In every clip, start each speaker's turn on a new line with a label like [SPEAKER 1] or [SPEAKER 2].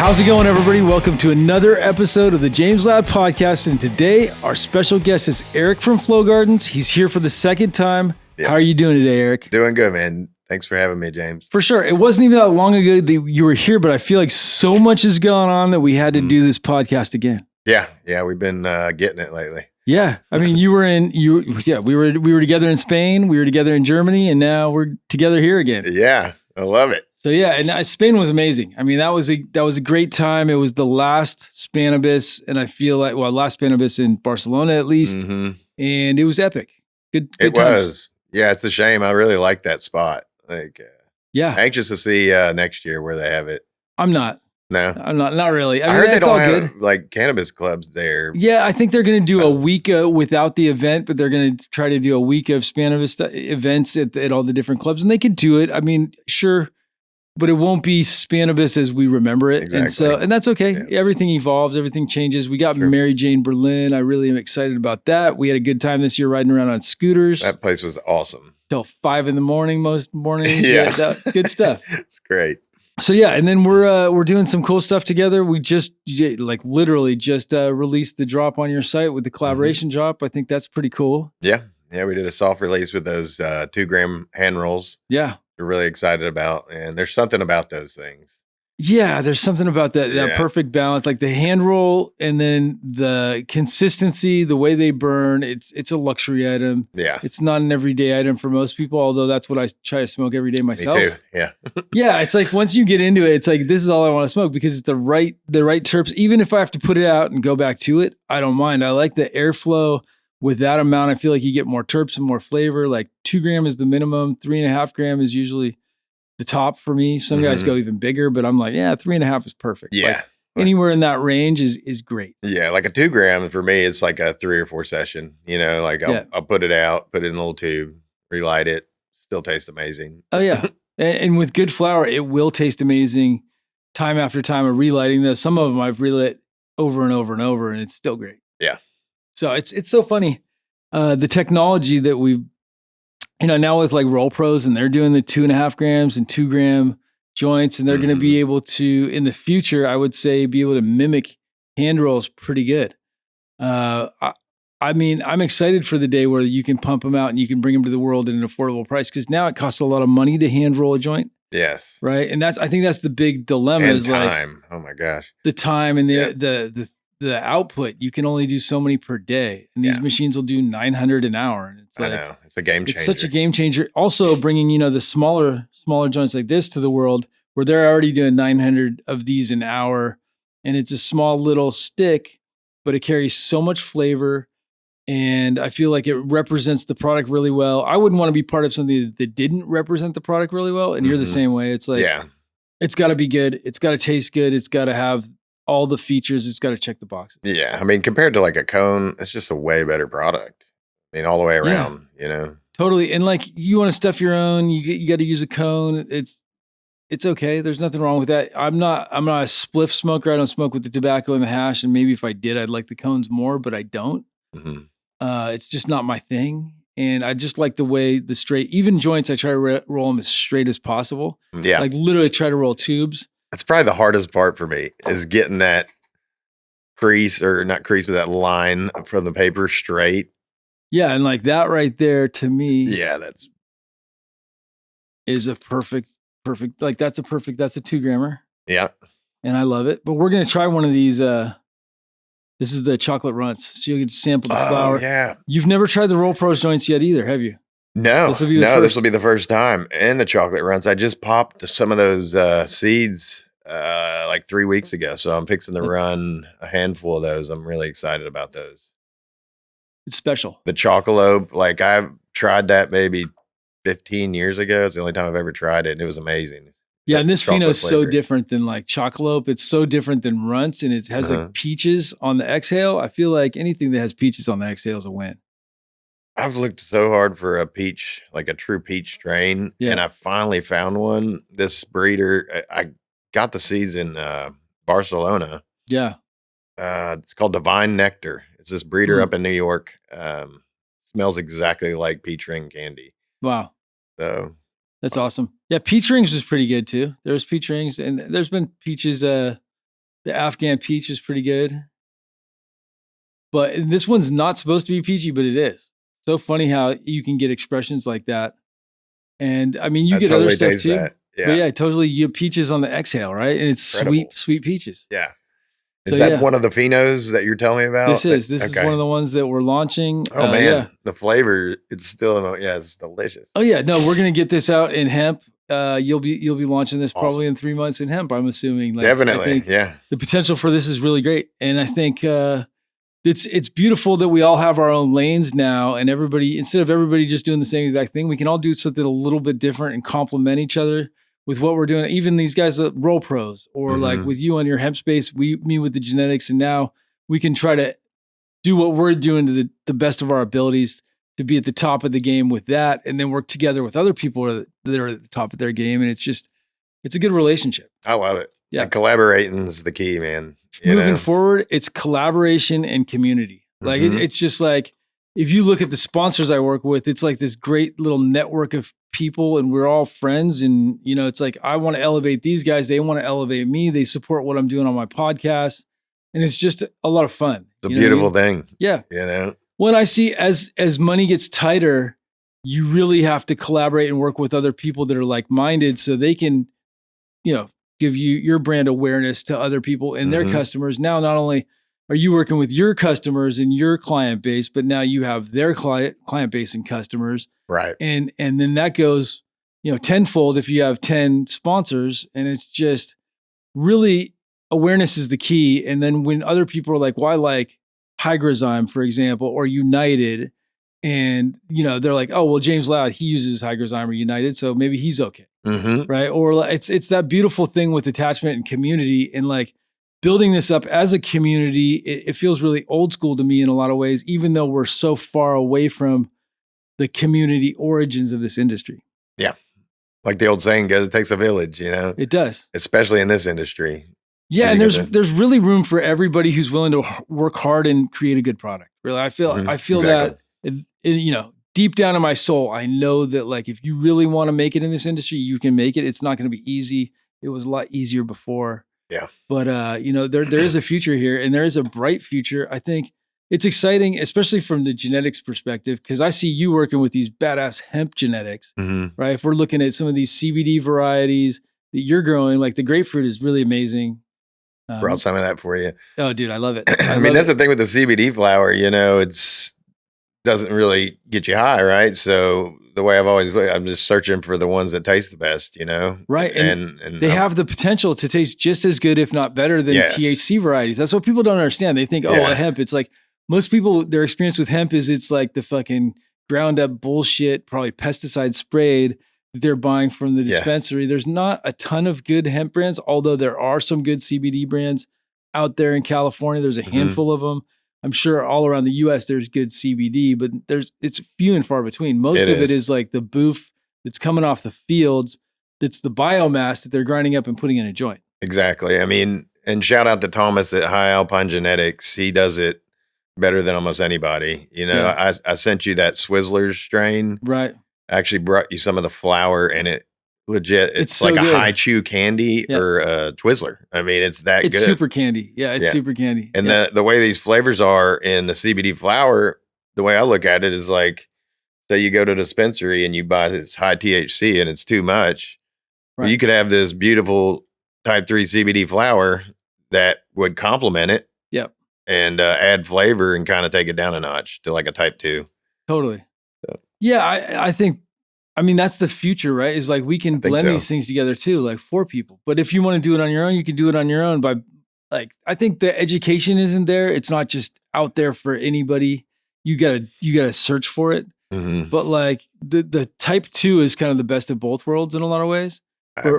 [SPEAKER 1] How's it going, everybody? Welcome to another episode of the James Lab Podcast. And today, our special guest is Erich from Flow Gardens. He's here for the second time. Yep. How are you doing today, Erich?
[SPEAKER 2] Doing good, man. Thanks for having me, James.
[SPEAKER 1] For sure. It wasn't even that long ago that you were here, but I feel like so much has gone on that we had to do this podcast again.
[SPEAKER 2] Yeah, we've been getting it lately.
[SPEAKER 1] Yeah, I mean, we were together in Spain, we were together in Germany, and now we're together here again.
[SPEAKER 2] Yeah, I love it.
[SPEAKER 1] So yeah, and Spain was amazing. I mean, that was a great time. It was the last Spanibus, and I feel like last Spanibus in Barcelona at least, and it was epic. Good
[SPEAKER 2] it
[SPEAKER 1] times.
[SPEAKER 2] Was. Yeah, it's a shame. I really like that spot. Anxious to see next year where they have it.
[SPEAKER 1] I'm not.
[SPEAKER 2] No,
[SPEAKER 1] I'm not really.
[SPEAKER 2] I mean, heard they don't have like cannabis clubs there.
[SPEAKER 1] Yeah, I think they're going to do a week without the event, but they're going to try to do a week of Spanibus events at all the different clubs, and they can do it. I mean, sure. But it won't be Spanibus as we remember it.
[SPEAKER 2] Exactly.
[SPEAKER 1] And that's okay. Yeah. Everything evolves. Everything changes. We got Mary Jane Berlin. I really am excited about that. We had a good time this year riding around on scooters.
[SPEAKER 2] That place was awesome.
[SPEAKER 1] Till 5 a.m. most mornings.
[SPEAKER 2] Yeah.
[SPEAKER 1] Good stuff.
[SPEAKER 2] It's great.
[SPEAKER 1] So yeah, and then we're doing some cool stuff together. We just literally released the drop on your site with the collaboration drop. I think that's pretty cool.
[SPEAKER 2] Yeah. Yeah, we did a soft release with those 2-gram hand rolls.
[SPEAKER 1] Yeah.
[SPEAKER 2] We're really excited about, and there's something about those things.
[SPEAKER 1] Yeah, there's something about that perfect balance, like the hand roll and then the consistency, the way they burn. It's a luxury item.
[SPEAKER 2] Yeah,
[SPEAKER 1] it's not an everyday item for most people. Although that's what I try to smoke every day myself.
[SPEAKER 2] Me too. Yeah,
[SPEAKER 1] yeah. It's like once you get into it, it's like this is all I want to smoke because it's the right terps. Even if I have to put it out and go back to it, I don't mind. I like the airflow. With that amount, I feel like you get more terps and more flavor. Like 2 gram is the minimum. 3.5 gram is usually the top for me. Some guys go even bigger, but I'm like, 3.5 is perfect.
[SPEAKER 2] Yeah.
[SPEAKER 1] Like, anywhere in that range is great.
[SPEAKER 2] Yeah. Like a 2 gram for me, it's like a 3 or 4 session, I'll put it out, put it in a little tube, relight it, still tastes amazing.
[SPEAKER 1] Oh yeah. And with good flower, it will taste amazing time after time of relighting this. Some of them I've relit over and over and over, and it's still great.
[SPEAKER 2] Yeah.
[SPEAKER 1] So it's so funny. The technology that we've, now with like Roll Pros, and they're doing the 2.5 grams and 2 gram joints, and they're going to be able to, in the future, I would say, be able to mimic hand rolls pretty good. I mean, I'm excited for the day where you can pump them out and you can bring them to the world at an affordable price, because now it costs a lot of money to hand roll a joint.
[SPEAKER 2] Yes.
[SPEAKER 1] Right. And I think that's the big dilemma.
[SPEAKER 2] And
[SPEAKER 1] is
[SPEAKER 2] time. Oh my gosh.
[SPEAKER 1] The time and the output. You can only do so many per day, and these machines will do 900 an hour. And it's like,
[SPEAKER 2] I know, it's a game changer.
[SPEAKER 1] It's such a game changer. Also bringing, the smaller joints like this to the world, where they're already doing 900 of these an hour, and it's a small little stick, but it carries so much flavor. And I feel like it represents the product really well. I wouldn't want to be part of something that didn't represent the product really well. And you're the same way. It's like, it's got to be good. It's got to taste good. It's got to have all the features. It's got to check the boxes.
[SPEAKER 2] Yeah. I mean, compared to like a cone, it's just a way better product. I mean, all the way around,
[SPEAKER 1] Totally. And like, you want to stuff your own, you got to use a cone. It's okay. There's nothing wrong with that. I'm not a spliff smoker. I don't smoke with the tobacco and the hash. And maybe if I did, I'd like the cones more, but I don't. It's just not my thing. And I just like the way the straight, even joints, I try to roll them as straight as possible.
[SPEAKER 2] Yeah.
[SPEAKER 1] Like literally try to roll tubes.
[SPEAKER 2] That's probably the hardest part for me, is getting that crease, or not crease, but that line from the paper straight.
[SPEAKER 1] Yeah. And like that right there to me.
[SPEAKER 2] Yeah.
[SPEAKER 1] Is a perfect, like that's a 2 grammer.
[SPEAKER 2] Yeah.
[SPEAKER 1] And I love it. But we're going to try one of these. This is the chocolate runts. So you'll get to sample the flower.
[SPEAKER 2] Yeah.
[SPEAKER 1] You've never tried the Roll Pros joints yet either, have you?
[SPEAKER 2] No, this will be the first time. And the chocolate runs. I just popped some of those seeds like 3 weeks ago. So I'm fixing to run a handful of those. I'm really excited about those.
[SPEAKER 1] It's special.
[SPEAKER 2] The Chocolope, like I've tried that maybe 15 years ago. It's the only time I've ever tried it, and it was amazing.
[SPEAKER 1] Yeah, and this pheno is so different than like Chocolope. It's so different than runts, and it has like peaches on the exhale. I feel like anything that has peaches on the exhale is a win.
[SPEAKER 2] I've looked so hard for a peach, like a true peach strain, and I finally found one. This breeder, I got the seeds in Barcelona.
[SPEAKER 1] Yeah.
[SPEAKER 2] It's called Divine Nectar. It's this breeder up in New York. Smells exactly like peach ring candy.
[SPEAKER 1] Wow.
[SPEAKER 2] So
[SPEAKER 1] that's awesome. Yeah, peach rings was pretty good too. There's peach rings, and there's been peaches The Afghan peach is pretty good. But this one's not supposed to be peachy, but it is. So funny how you can get expressions like that. And I mean, you
[SPEAKER 2] I
[SPEAKER 1] get other
[SPEAKER 2] totally
[SPEAKER 1] stuff
[SPEAKER 2] taste
[SPEAKER 1] too.
[SPEAKER 2] that.
[SPEAKER 1] But
[SPEAKER 2] Yeah.
[SPEAKER 1] yeah, totally. You have peaches on the exhale, right? And it's
[SPEAKER 2] Incredible.
[SPEAKER 1] sweet peaches.
[SPEAKER 2] Yeah.
[SPEAKER 1] So
[SPEAKER 2] Is that
[SPEAKER 1] yeah,
[SPEAKER 2] one of the phenos that you're telling me about?
[SPEAKER 1] this is one
[SPEAKER 2] Okay.
[SPEAKER 1] of the ones that we're launching.
[SPEAKER 2] Oh man,
[SPEAKER 1] Yeah.
[SPEAKER 2] the flavor, it's still, yeah, it's delicious.
[SPEAKER 1] Oh yeah, no, we're gonna get this out in hemp. You'll be launching this probably
[SPEAKER 2] Awesome.
[SPEAKER 1] in 3 months in hemp. I'm assuming. Like, I
[SPEAKER 2] Definitely.
[SPEAKER 1] think
[SPEAKER 2] Yeah.
[SPEAKER 1] the potential for this is really great, and I think it's beautiful that we all have our own lanes now, and everybody, instead of everybody just doing the same exact thing, we can all do something a little bit different and complement each other with what we're doing. Even these guys at Roll Pros, or like
[SPEAKER 2] Mm-hmm.
[SPEAKER 1] with you on your hemp space, me with the genetics, and now we can try to do what we're doing to the best of our abilities to be at the top of the game with that, and then work together with other people that are at the top of their game. And it's a good relationship.
[SPEAKER 2] I love it.
[SPEAKER 1] Yeah.
[SPEAKER 2] Like collaborating is the key, man. You
[SPEAKER 1] Moving
[SPEAKER 2] know?
[SPEAKER 1] forward, it's collaboration and community. Like
[SPEAKER 2] Mhm.
[SPEAKER 1] it's just like, if you look at the sponsors I work with, it's like this great little network of people, and we're all friends. And it's like, I want to elevate these guys, they want to elevate me, they support what I'm doing on my podcast, and it's just a lot of fun.
[SPEAKER 2] It's a
[SPEAKER 1] You know what I
[SPEAKER 2] beautiful
[SPEAKER 1] mean?
[SPEAKER 2] thing.
[SPEAKER 1] Yeah.
[SPEAKER 2] You know?
[SPEAKER 1] When I see, as money gets tighter, you really have to collaborate and work with other people that are like-minded, so they can, give your brand awareness to other people and their
[SPEAKER 2] Mhm.
[SPEAKER 1] customers. Now, not only are you working with your customers and your client base, but now you have their client base and customers.
[SPEAKER 2] Right.
[SPEAKER 1] And then that goes, tenfold if you have 10 sponsors. And it's just really, awareness is the key. And then when other people are like, why, like Hygrozyme, for example, or United, and they're like, oh well, James Loud, he uses Hygrozyme or United, so maybe he's okay.
[SPEAKER 2] Mhm.
[SPEAKER 1] Right? Or it's that beautiful thing with attachment and community, and like building this up as a community. It feels really old school to me in a lot of ways, even though we're so far away from the community origins of this industry.
[SPEAKER 2] Yeah. Like the old saying goes, it takes a village, you know?
[SPEAKER 1] It does.
[SPEAKER 2] Especially in this industry.
[SPEAKER 1] Yeah,
[SPEAKER 2] 'Cause
[SPEAKER 1] and
[SPEAKER 2] you got the
[SPEAKER 1] there's really room for everybody who's willing to work hard and create a good product. Really, I feel
[SPEAKER 2] exactly.
[SPEAKER 1] that, deep down in my soul, I know that, like, if you really want to make it in this industry, you can make it. It's not going to be easy. It was a lot easier before.
[SPEAKER 2] Yeah.
[SPEAKER 1] But there is a future here, and there is a bright future. I think it's exciting, especially from the genetics perspective, because I see you working with these badass hemp genetics,
[SPEAKER 2] Mhm.
[SPEAKER 1] right? If we're looking at some of these CBD varieties that you're growing, like the grapefruit is really amazing.
[SPEAKER 2] Brought some of that for you.
[SPEAKER 1] Oh, dude, I love it.
[SPEAKER 2] I mean, that's the thing with the CBD flower, it's doesn't really get you high, right? So the way I've always looked, I'm just searching for the ones that taste the best,
[SPEAKER 1] Right. And they
[SPEAKER 2] I'm-
[SPEAKER 1] have the potential to taste just as good, if not better, than
[SPEAKER 2] Yes.
[SPEAKER 1] THC varieties. That's what people don't understand. They think,
[SPEAKER 2] Yeah.
[SPEAKER 1] hemp. It's like, most people, their experience with hemp is it's like the fucking ground up bullshit, probably pesticide sprayed, that they're buying from the
[SPEAKER 2] Yeah.
[SPEAKER 1] dispensary. There's not a ton of good hemp brands, although there are some good CBD brands out there in California. There's a
[SPEAKER 2] Mhm.
[SPEAKER 1] handful of them. I'm sure all around the US there's good CBD, but it's few and far between. Most of it is like the boof that's coming off the fields. That's the biomass that they're grinding up and putting in a joint.
[SPEAKER 2] Exactly. I mean, and shout out to Thomas at High Alpine Genetics. He does it better than almost anybody.
[SPEAKER 1] Yeah.
[SPEAKER 2] I sent you that Swizzlers strain.
[SPEAKER 1] Right.
[SPEAKER 2] I actually brought you some of the flour, and it legit, it's
[SPEAKER 1] so
[SPEAKER 2] like a
[SPEAKER 1] good.
[SPEAKER 2] high chew candy
[SPEAKER 1] Yeah.
[SPEAKER 2] or a Twizzler. I mean, it's that
[SPEAKER 1] It's
[SPEAKER 2] good.
[SPEAKER 1] super candy. Yeah, it's
[SPEAKER 2] Yeah.
[SPEAKER 1] super candy.
[SPEAKER 2] And
[SPEAKER 1] Yeah.
[SPEAKER 2] the way these flavors are in the CBD flower, the way I look at it is like, say you go to the dispensary and you buy this high THC and it's too much. Well,
[SPEAKER 1] Right.
[SPEAKER 2] you could have this beautiful type 3 CBD flower that would complement it.
[SPEAKER 1] Yep.
[SPEAKER 2] And add flavor and kind of take it down a notch to like a type 2.
[SPEAKER 1] Totally.
[SPEAKER 2] So.
[SPEAKER 1] Yeah, I think, that's the future, right? Is like, we can blend
[SPEAKER 2] so.
[SPEAKER 1] these things together too, like for people. But if you want to do it on your own, you can do it on your own by, like, I think the education isn't there. It's not just out there for anybody. You gotta search for it.
[SPEAKER 2] Mhm.
[SPEAKER 1] But like the type 2 is kind of the best of both worlds in a lot of ways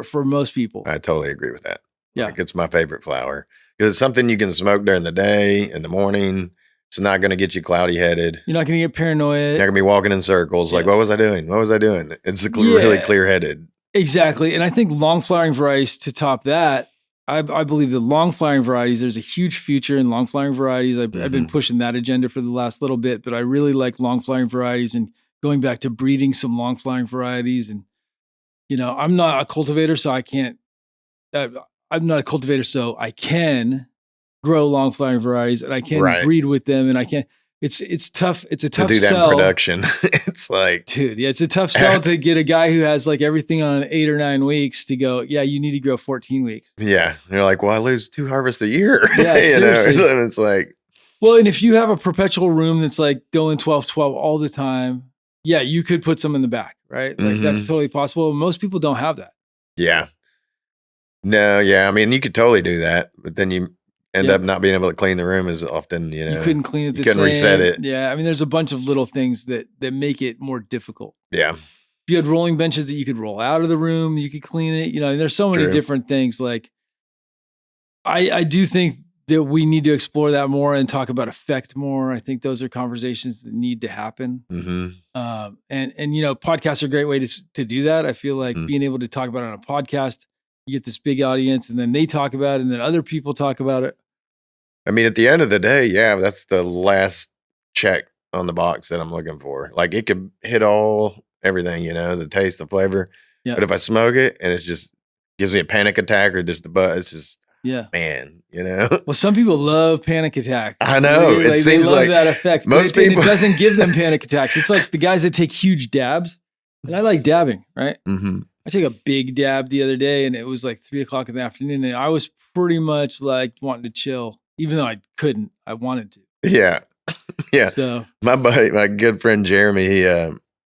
[SPEAKER 1] for most people.
[SPEAKER 2] I totally agree with that.
[SPEAKER 1] Yeah.
[SPEAKER 2] Like, it's my favorite flower because it's something you can smoke during the day, in the morning. It's not going to get you cloudy headed.
[SPEAKER 1] You're not going to get paranoid.
[SPEAKER 2] You're not going to be walking in circles. Like, what was I doing? What was I doing? It's really clear headed.
[SPEAKER 1] Exactly. And I think long flowering varieties, to top that, I believe the long flowering varieties, there's a huge future in long flowering varieties. I've been pushing that agenda for the last little bit, but I really like long flowering varieties and going back to breeding some long flowering varieties. And, I'm not a cultivator, so I can't, I'm not a cultivator, so I can grow long flowering varieties and I can
[SPEAKER 2] Right.
[SPEAKER 1] breed with them and I can. It's tough. It's a
[SPEAKER 2] To
[SPEAKER 1] tough
[SPEAKER 2] do that in
[SPEAKER 1] sell.
[SPEAKER 2] production, it's like,
[SPEAKER 1] Dude, yeah, it's a tough sell to get a guy who has like everything on 8 or 9 weeks to go, yeah, you need to grow 14 weeks.
[SPEAKER 2] yeah. They're like, well, I lose 2 harvests a year.
[SPEAKER 1] Yeah, seriously.
[SPEAKER 2] And it's like,
[SPEAKER 1] Well, and if you have a perpetual room that's like going 12-12 all the time, yeah, you could put some in the back, right? Like that's totally possible. Most people don't have that.
[SPEAKER 2] Yeah. No, yeah. I mean, you could totally do that, but then you end up not being able to clean the room as often,
[SPEAKER 1] You couldn't clean it
[SPEAKER 2] you
[SPEAKER 1] the
[SPEAKER 2] couldn't
[SPEAKER 1] same.
[SPEAKER 2] reset it.
[SPEAKER 1] Yeah. I mean, there's a bunch of little things that make it more difficult.
[SPEAKER 2] Yeah.
[SPEAKER 1] If you had rolling benches that you could roll out of the room, you could clean it. And there's so many different things. Like I do think that we need to explore that more and talk about effect more. I think those are conversations that need to happen. And podcasts are a great way to do that. I feel like being able to talk about it on a podcast, you get this big audience and then they talk about it and then other people talk about it.
[SPEAKER 2] I mean, at the end of the day, yeah, that's the last check on the box that I'm looking for. Like it could hit everything, the taste, the flavor.
[SPEAKER 1] Yeah.
[SPEAKER 2] But if I smoke it and it's just gives me a panic attack or just the buzz, it's just, man,
[SPEAKER 1] Well, some people love panic attacks.
[SPEAKER 2] I know. It seems
[SPEAKER 1] they love
[SPEAKER 2] like
[SPEAKER 1] that effect.
[SPEAKER 2] Most people,
[SPEAKER 1] it doesn't give them panic attacks. It's like the guys that take huge dabs. And I like dabbing, right? I took a big dab the other day and it was like 3:00 in the afternoon. And I was pretty much like wanting to chill, even though I couldn't. I wanted to.
[SPEAKER 2] Yeah. Yeah.
[SPEAKER 1] So
[SPEAKER 2] my buddy, my good friend Jeremy,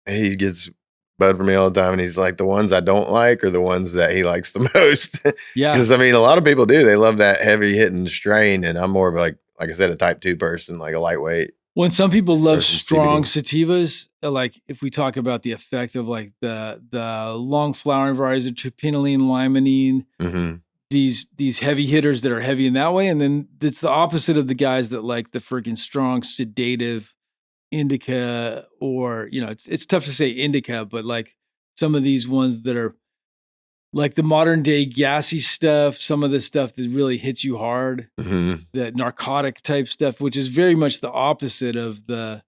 [SPEAKER 2] he gets bud for me all the time, and he's like, the ones I don't like are the ones that he likes the most.
[SPEAKER 1] Yeah,
[SPEAKER 2] because I mean, a lot of people do. They love that heavy hitting strain, and I'm more of like I said, a type 2 person, like a lightweight.
[SPEAKER 1] When some people love strong sativas, like if we talk about the effect of like the long flowering varieties of terpenylene, limonene, these heavy hitters that are heavy in that way, and then it's the opposite of the guys that like the freaking strong sedative indica, or it's tough to say indica, but like some of these ones that are like the modern day gassy stuff, some of the stuff that really hits you hard, that narcotic type stuff, which is very much the opposite of the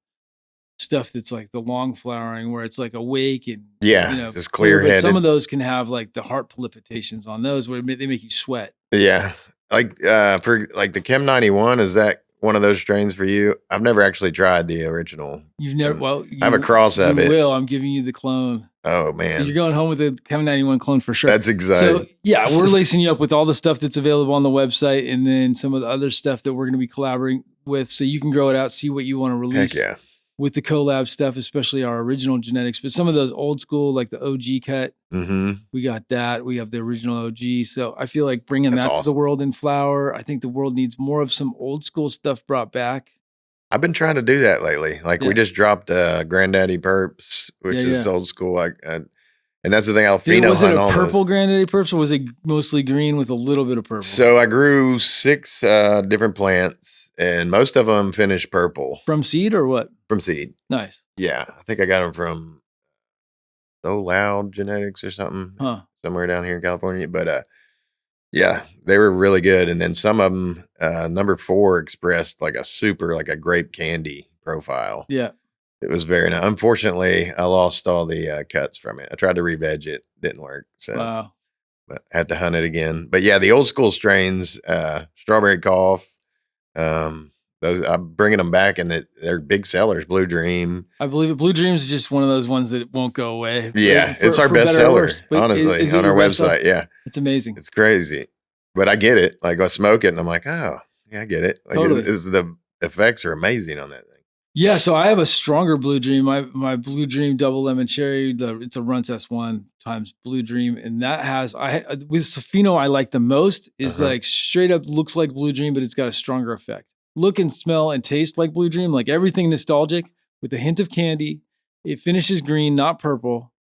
[SPEAKER 1] stuff that's like the long flowering where it's like awake and
[SPEAKER 2] just clear headed.
[SPEAKER 1] Some of those can have like the heart palpitations on those where they make you sweat.
[SPEAKER 2] Yeah. Like for like the Chem 91, is that one of those strains for you? I've never actually tried the original.
[SPEAKER 1] You've never, well,
[SPEAKER 2] I have a cross of it.
[SPEAKER 1] I'm giving you the clone.
[SPEAKER 2] Oh man.
[SPEAKER 1] So you're going home with the Chem 91 clone for sure.
[SPEAKER 2] That's exciting.
[SPEAKER 1] So yeah, we're lacing you up with all the stuff that's available on the website and then some of the other stuff that we're going to be collaborating with so you can grow it out, see what you want to release.
[SPEAKER 2] Heck yeah.
[SPEAKER 1] With the collab stuff, especially our original genetics, but some of those old school, like the OG cut, we got that. We have the original OG. So I feel like bringing that to the world in flower. I think the world needs more of some old school stuff brought back.
[SPEAKER 2] I've been trying to do that lately. Like we just dropped Granddaddy Perps, which is old school. And that's the thing. I'll pheno
[SPEAKER 1] was it
[SPEAKER 2] hunt
[SPEAKER 1] a purple Granddaddy Perps or was it mostly green with a little bit of purple?
[SPEAKER 2] So I grew 6 different plants. And most of them finished purple.
[SPEAKER 1] From seed or what?
[SPEAKER 2] From seed.
[SPEAKER 1] Nice.
[SPEAKER 2] Yeah. I think I got them from So Loud Genetics or something. Somewhere down here in California. But yeah, they were really good. And then some of them, number 4 expressed like a grape candy profile.
[SPEAKER 1] Yeah.
[SPEAKER 2] It was very nice. Unfortunately, I lost all the cuts from it. I tried to re-veg it. Didn't work. So,
[SPEAKER 1] wow.
[SPEAKER 2] But I had to hunt it again. But yeah, the old school strains, Strawberry Cough, those I'm bringing them back, and they're big sellers. Blue Dream,
[SPEAKER 1] I believe it. Blue Dream is just one of those ones that won't go away.
[SPEAKER 2] Yeah, it's our best seller, honestly, on our website. Yeah,
[SPEAKER 1] it's amazing.
[SPEAKER 2] It's crazy, but I get it. Like I smoke it, and I'm like, oh, yeah, I get it. Like,
[SPEAKER 1] totally.
[SPEAKER 2] The effects are amazing on that thing.
[SPEAKER 1] Yeah, so I have a stronger Blue Dream. My Blue Dream double lemon cherry. It's a Runts S1 times Blue Dream, and that has with pheno I like the most is like straight up looks like Blue Dream, but it's got a stronger effect. Look and smell and taste like Blue Dream, like everything nostalgic with a hint of candy. It finishes green, not purple.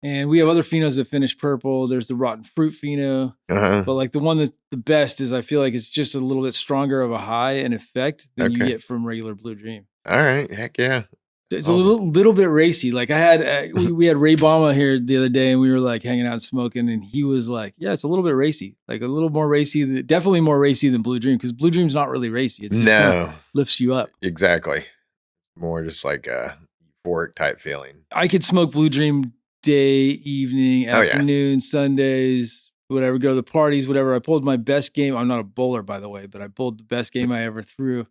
[SPEAKER 1] And we have other phenos that finish purple. There's the rotten fruit pheno, but like the one that's the best is I feel like it's just a little bit stronger of a high and effect than you get from regular Blue Dream.
[SPEAKER 2] All right, heck yeah.
[SPEAKER 1] It's awesome. A little bit racy. Like I had, we had Ray Bama here the other day and we were like hanging out and smoking and he was like, yeah, it's a little bit racy. Like a little more racy, definitely more racy than Blue Dream because Blue Dream's not really racy. It's just kind of lifts you up.
[SPEAKER 2] Exactly. More just like a euphoric type feeling.
[SPEAKER 1] I could smoke Blue Dream day, evening, afternoon, Sundays, whatever, go to the parties, whatever. I pulled my best game. I'm not a bowler, by the way, but I pulled the best game I ever threw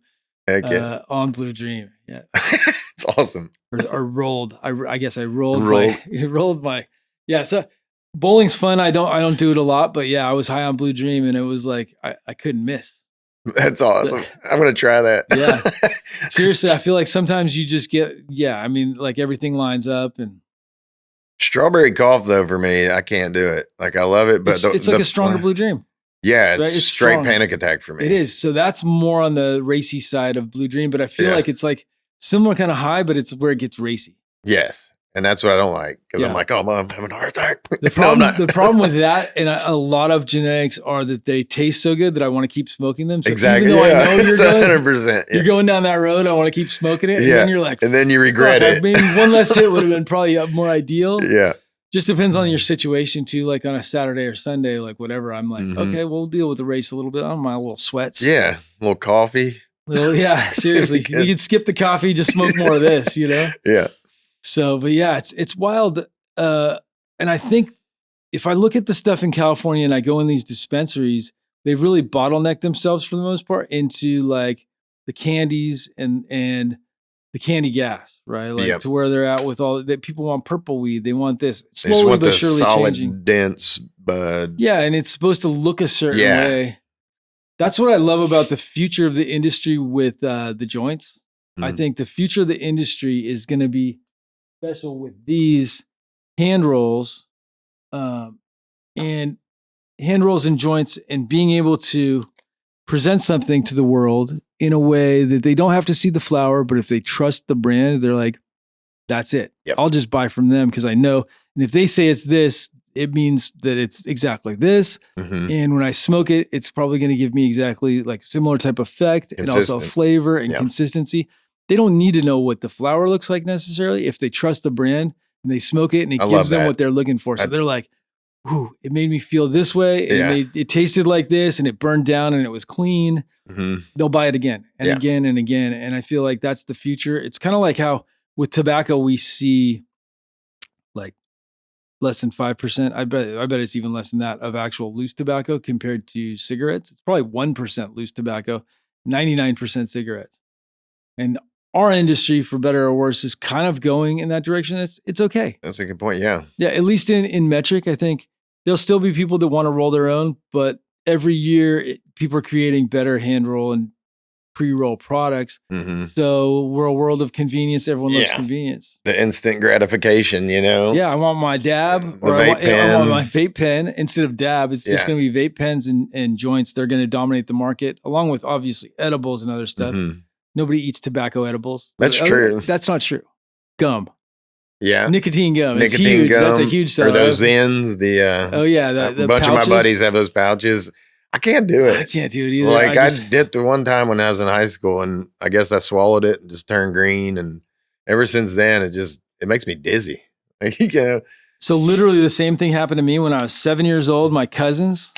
[SPEAKER 2] Heck yeah.
[SPEAKER 1] on Blue Dream. Yeah.
[SPEAKER 2] It's awesome.
[SPEAKER 1] Or rolled. I guess I rolled
[SPEAKER 2] Rolled.
[SPEAKER 1] my yeah. So bowling's fun. I don't do it a lot, but yeah, I was high on Blue Dream and it was like I couldn't miss.
[SPEAKER 2] That's awesome. I'm gonna try that.
[SPEAKER 1] Yeah. Seriously, I feel like sometimes you just get I mean, like everything lines up and
[SPEAKER 2] Strawberry cough though for me, I can't do it. Like I love it, but
[SPEAKER 1] it's like a stronger Blue Dream.
[SPEAKER 2] Yeah, it's,
[SPEAKER 1] right? It's
[SPEAKER 2] straight
[SPEAKER 1] strong.
[SPEAKER 2] panic attack for me.
[SPEAKER 1] It is. So that's more on the racy side of Blue Dream, but I feel like it's like similar kind of high, but it's where it gets racy.
[SPEAKER 2] Yes. And that's what I don't like because I'm like, oh, I'm having a heart attack.
[SPEAKER 1] The problem with that, and a lot of genetics are that they taste so good that I want to keep smoking them. So
[SPEAKER 2] exactly.
[SPEAKER 1] Even though I know you're
[SPEAKER 2] 100%.
[SPEAKER 1] You're going down that road, I want to keep smoking it. And then you're like,
[SPEAKER 2] and then you regret it.
[SPEAKER 1] Maybe one less hit would have been probably more ideal.
[SPEAKER 2] Yeah.
[SPEAKER 1] Just depends on your situation too. Like on a Saturday or Sunday, like whatever. I'm like, okay, we'll deal with the race a little bit on my little sweats.
[SPEAKER 2] Yeah. A little coffee.
[SPEAKER 1] Seriously. You can skip the coffee, just smoke more of this,
[SPEAKER 2] Yeah.
[SPEAKER 1] So, but yeah, it's wild. And I think if I look at the stuff in California and I go in these dispensaries, they've really bottlenecked themselves for the most part into like the candies and the candy gas, right? Like to where they're at with all that. People want purple weed. They want this slowly but surely solid, changing.
[SPEAKER 2] Dense bud.
[SPEAKER 1] Yeah. And it's supposed to look a certain way. That's what I love about the future of the industry with the joints. I think the future of the industry is going to be special with these hand rolls and joints and being able to present something to the world in a way that they don't have to see the flower, but if they trust the brand, they're like, that's it. I'll just buy from them because I know. And if they say it's this, it means that it's exactly this. And when I smoke it, it's probably going to give me exactly like similar type effect and also flavor and consistency. They don't need to know what the flower looks like necessarily. If they trust the brand and they smoke it and it gives them what they're looking for. So they're like, ooh, it made me feel this way. And it tasted like this and it burned down and it was clean. They'll buy it again and again and again. And I feel like that's the future. It's kind of like how with tobacco, we see like less than 5%. I bet it's even less than that of actual loose tobacco compared to cigarettes. It's probably 1% loose tobacco, 99% cigarettes. And our industry, for better or worse, is kind of going in that direction. It's okay.
[SPEAKER 2] That's a good point. Yeah.
[SPEAKER 1] Yeah. At least in metric, I think there'll still be people that want to roll their own, but every year people are creating better hand roll and pre-roll products. So we're a world of convenience. Everyone loves convenience.
[SPEAKER 2] The instant gratification,
[SPEAKER 1] Yeah. I want my dab or I want my vape pen instead of dab. It's just going to be vape pens and joints. They're going to dominate the market along with obviously edibles and other stuff. Nobody eats tobacco edibles.
[SPEAKER 2] That's true.
[SPEAKER 1] That's not true. Gum.
[SPEAKER 2] Yeah.
[SPEAKER 1] Nicotine gum. It's huge.
[SPEAKER 2] Gum.
[SPEAKER 1] That's a huge seller.
[SPEAKER 2] Or those Zins. A bunch
[SPEAKER 1] pouches.
[SPEAKER 2] of my buddies have those pouches. I can't do it.
[SPEAKER 1] I can't do it either.
[SPEAKER 2] Like I dipped one time when I was in high school and I guess I swallowed it and just turned green. And ever since then, it makes me dizzy. Like,
[SPEAKER 1] So literally the same thing happened to me when I was 7 years old. My cousins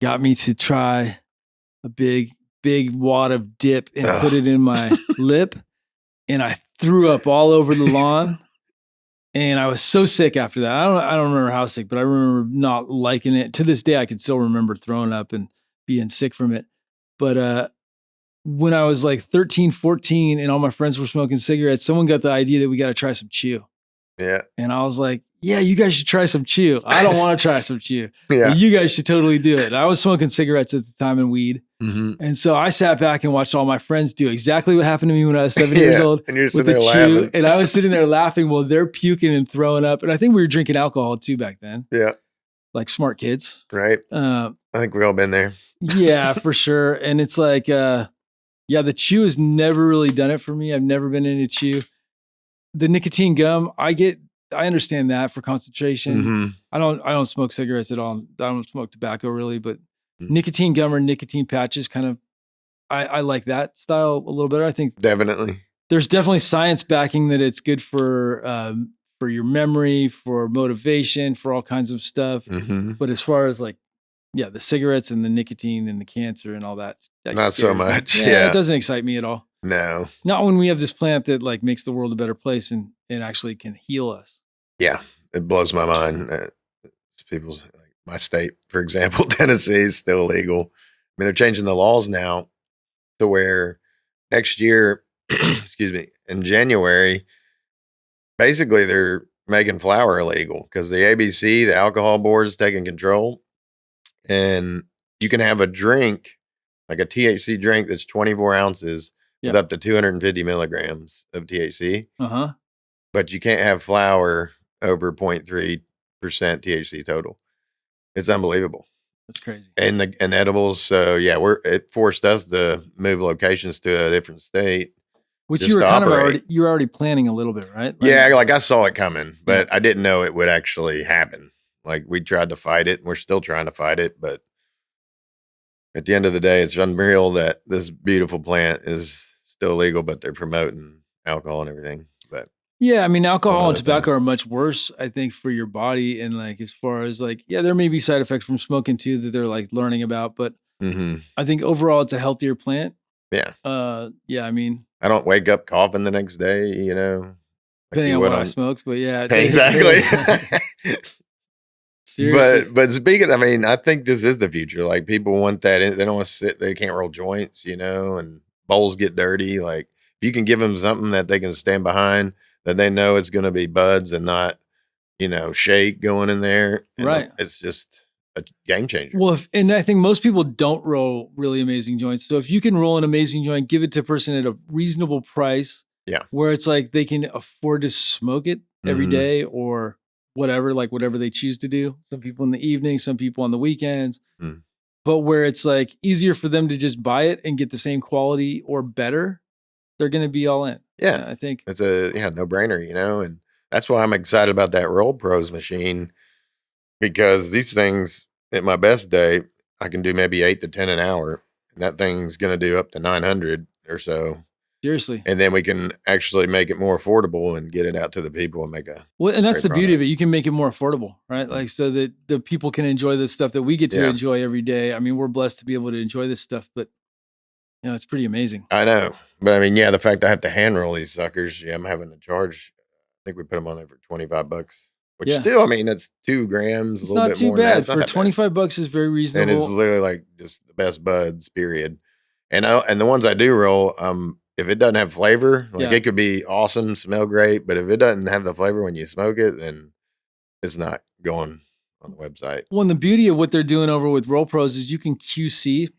[SPEAKER 1] got me to try a big wad of dip and put it in my lip. And I threw up all over the lawn. And I was so sick after that. I don't remember how sick, but I remember not liking it. To this day, I can still remember throwing up and being sick from it. But when I was like 13, 14, and all my friends were smoking cigarettes, someone got the idea that we got to try some chew.
[SPEAKER 2] Yeah.
[SPEAKER 1] And I was like, yeah, you guys should try some chew. I don't want to try some chew.
[SPEAKER 2] Yeah.
[SPEAKER 1] You guys should totally do it. And I was smoking cigarettes at the time and weed. And so I sat back and watched all my friends do exactly what happened to me when I was 7 years old.
[SPEAKER 2] And you're sitting there laughing.
[SPEAKER 1] And I was sitting there laughing while they're puking and throwing up. And I think we were drinking alcohol too back then.
[SPEAKER 2] Yeah.
[SPEAKER 1] Like smart kids.
[SPEAKER 2] Right. I think we've all been there.
[SPEAKER 1] Yeah, for sure. And it's like, the chew has never really done it for me. I've never been into chew. The nicotine gum, I understand that for concentration. I don't smoke cigarettes at all. I don't smoke tobacco really, but nicotine gum or nicotine patches kind of, I like that style a little better. I think
[SPEAKER 2] definitely
[SPEAKER 1] there's definitely science backing that it's good for your memory, for motivation, for all kinds of stuff. But as far as like, the cigarettes and the nicotine and the cancer and all that
[SPEAKER 2] not so much.
[SPEAKER 1] It doesn't excite me at all.
[SPEAKER 2] No,
[SPEAKER 1] not when we have this plant that like makes the world a better place and actually can heal us.
[SPEAKER 2] Yeah, it blows my mind. People's like my state, for example, Tennessee is still legal. I mean, they're changing the laws now to where next year, excuse me, in January, basically they're making flower illegal because the ABC, the alcohol board, is taking control, and you can have a drink like a THC drink that's 24 ounces with up to 250 milligrams of THC. But you can't have flower over 0.3% THC total. It's unbelievable.
[SPEAKER 1] That's crazy.
[SPEAKER 2] And edibles. So yeah, it forced us to move locations to a different state.
[SPEAKER 1] Which you were kind of already planning a little bit, right?
[SPEAKER 2] Like, yeah, like I saw it coming, but I didn't know it would actually happen. Like we tried to fight it, and we're still trying to fight it, but at the end of the day, it's unreal that this beautiful plant is still legal, but they're promoting alcohol and everything. But
[SPEAKER 1] yeah, I mean, alcohol and tobacco are much worse, I think, for your body. And like, as far as like, yeah, there may be side effects from smoking too that they're like learning about, but I think overall it's a healthier plant.
[SPEAKER 2] Yeah.
[SPEAKER 1] Yeah, I mean,
[SPEAKER 2] I don't wake up coughing the next day, you know.
[SPEAKER 1] Depending on what I smoked, but yeah.
[SPEAKER 2] Exactly.
[SPEAKER 1] Seriously.
[SPEAKER 2] But speaking, I mean, I think this is the future. Like people want that. They don't want to sit, they can't roll joints, you know, and bowls get dirty. Like if you can give them something that they can stand behind, that they know it's going to be buds and not, you know, shake going in there.
[SPEAKER 1] Right.
[SPEAKER 2] It's just a game changer.
[SPEAKER 1] Well, and I think most people don't roll really amazing joints. So if you can roll an amazing joint, give it to a person at a reasonable price.
[SPEAKER 2] Yeah.
[SPEAKER 1] Where it's like they can afford to smoke it every day or whatever, like whatever they choose to do. Some people in the evening, some people on the weekends. But where it's like easier for them to just buy it and get the same quality or better, they're going to be all in.
[SPEAKER 2] Yeah.
[SPEAKER 1] I think
[SPEAKER 2] it's a no-brainer, you know, and that's why I'm excited about that Roll Pros machine, because these things at my best day, I can do maybe 8 to 10 an hour, and that thing's going to do up to 900 or so.
[SPEAKER 1] Seriously.
[SPEAKER 2] And then we can actually make it more affordable and get it out to the people and make a
[SPEAKER 1] and that's the beauty of it. You can make it more affordable, right? Like so that the people can enjoy the stuff that we get to enjoy every day. I mean, we're blessed to be able to enjoy this stuff, but you know, it's pretty amazing.
[SPEAKER 2] I know. But I mean, yeah, the fact I have to hand roll these suckers, I'm having to charge. I think we put them on there for $25. Which still, I mean, that's 2 grams,
[SPEAKER 1] it's
[SPEAKER 2] a little
[SPEAKER 1] not
[SPEAKER 2] bit
[SPEAKER 1] too
[SPEAKER 2] more
[SPEAKER 1] bad.
[SPEAKER 2] than that.
[SPEAKER 1] For $25 is very reasonable.
[SPEAKER 2] And it's literally like just the best buds, period. And the ones I do roll, if it doesn't have flavor, like it could be awesome, smell great, but if it doesn't have the flavor when you smoke it, then it's not going on the website.
[SPEAKER 1] Well, and the beauty of what they're doing over with Roll Pros is you can QC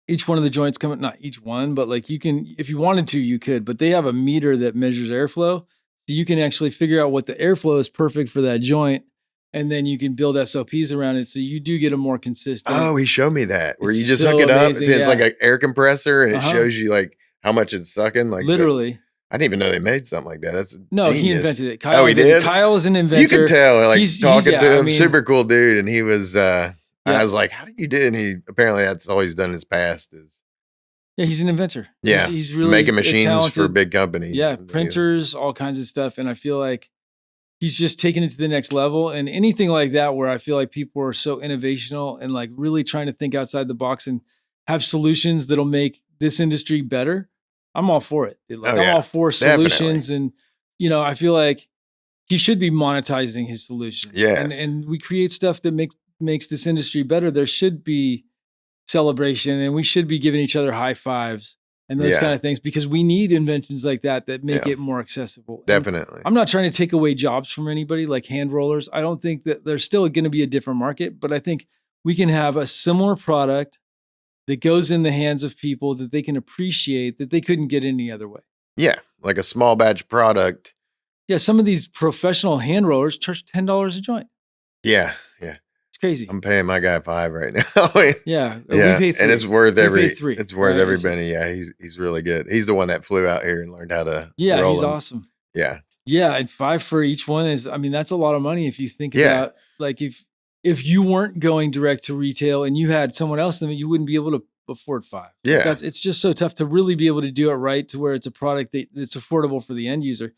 [SPEAKER 1] each one of the joints coming, not each one, but like you can, if you wanted to, you could, but they have a meter that measures airflow. So you can actually figure out what the airflow is perfect for that joint. And then you can build SOPs around it. So you do get a more consistent.
[SPEAKER 2] Oh, he showed me that where you just hook it up. It's like an air compressor and it shows you like how much it's sucking. Like
[SPEAKER 1] literally.
[SPEAKER 2] I didn't even know they made something like that. That's
[SPEAKER 1] no,
[SPEAKER 2] genius.
[SPEAKER 1] He invented it.
[SPEAKER 2] Kyle he did?
[SPEAKER 1] Kyle is an inventor.
[SPEAKER 2] You can tell, like talking to him, super cool dude. And he was, I was like, how did you do it? And he apparently that's all he's done in his past is.
[SPEAKER 1] Yeah, he's an inventor.
[SPEAKER 2] Yeah.
[SPEAKER 1] He's really
[SPEAKER 2] making machines for big companies.
[SPEAKER 1] Yeah, printers, all kinds of stuff. And I feel like he's just taking it to the next level. And anything like that where I feel like people are so innovational and like really trying to think outside the box and have solutions that'll make this industry better, I'm all for it. Like I'm all for solutions. Definitely. And, you know, I feel like he should be monetizing his solutions.
[SPEAKER 2] Yes.
[SPEAKER 1] And we create stuff that makes this industry better. There should be celebration and we should be giving each other high fives and those kind of things because we need inventions like that make it more accessible.
[SPEAKER 2] Definitely.
[SPEAKER 1] And I'm not trying to take away jobs from anybody like hand rollers. I don't think that there's still going to be a different market, but I think we can have a similar product that goes in the hands of people that they can appreciate that they couldn't get any other way.
[SPEAKER 2] Yeah. Like a small batch product.
[SPEAKER 1] Yeah. Some of these professional hand rollers charge $10 a joint.
[SPEAKER 2] Yeah. Yeah.
[SPEAKER 1] Crazy.
[SPEAKER 2] I'm paying my guy $5 right now.
[SPEAKER 1] Yeah.
[SPEAKER 2] We pay $3. And it's worth $3. It's worth every penny. Yeah. He's really good. He's the one that flew out here and learned how to roll
[SPEAKER 1] he's
[SPEAKER 2] them.
[SPEAKER 1] Awesome.
[SPEAKER 2] Yeah.
[SPEAKER 1] Yeah. And $5 for each one is, I mean, that's a lot of money if you think about like if you weren't going direct to retail and you had someone else, then you wouldn't be able to afford $5.
[SPEAKER 2] Yeah.
[SPEAKER 1] Like it's just so tough to really be able to do it right to where it's a product that's affordable for the end user.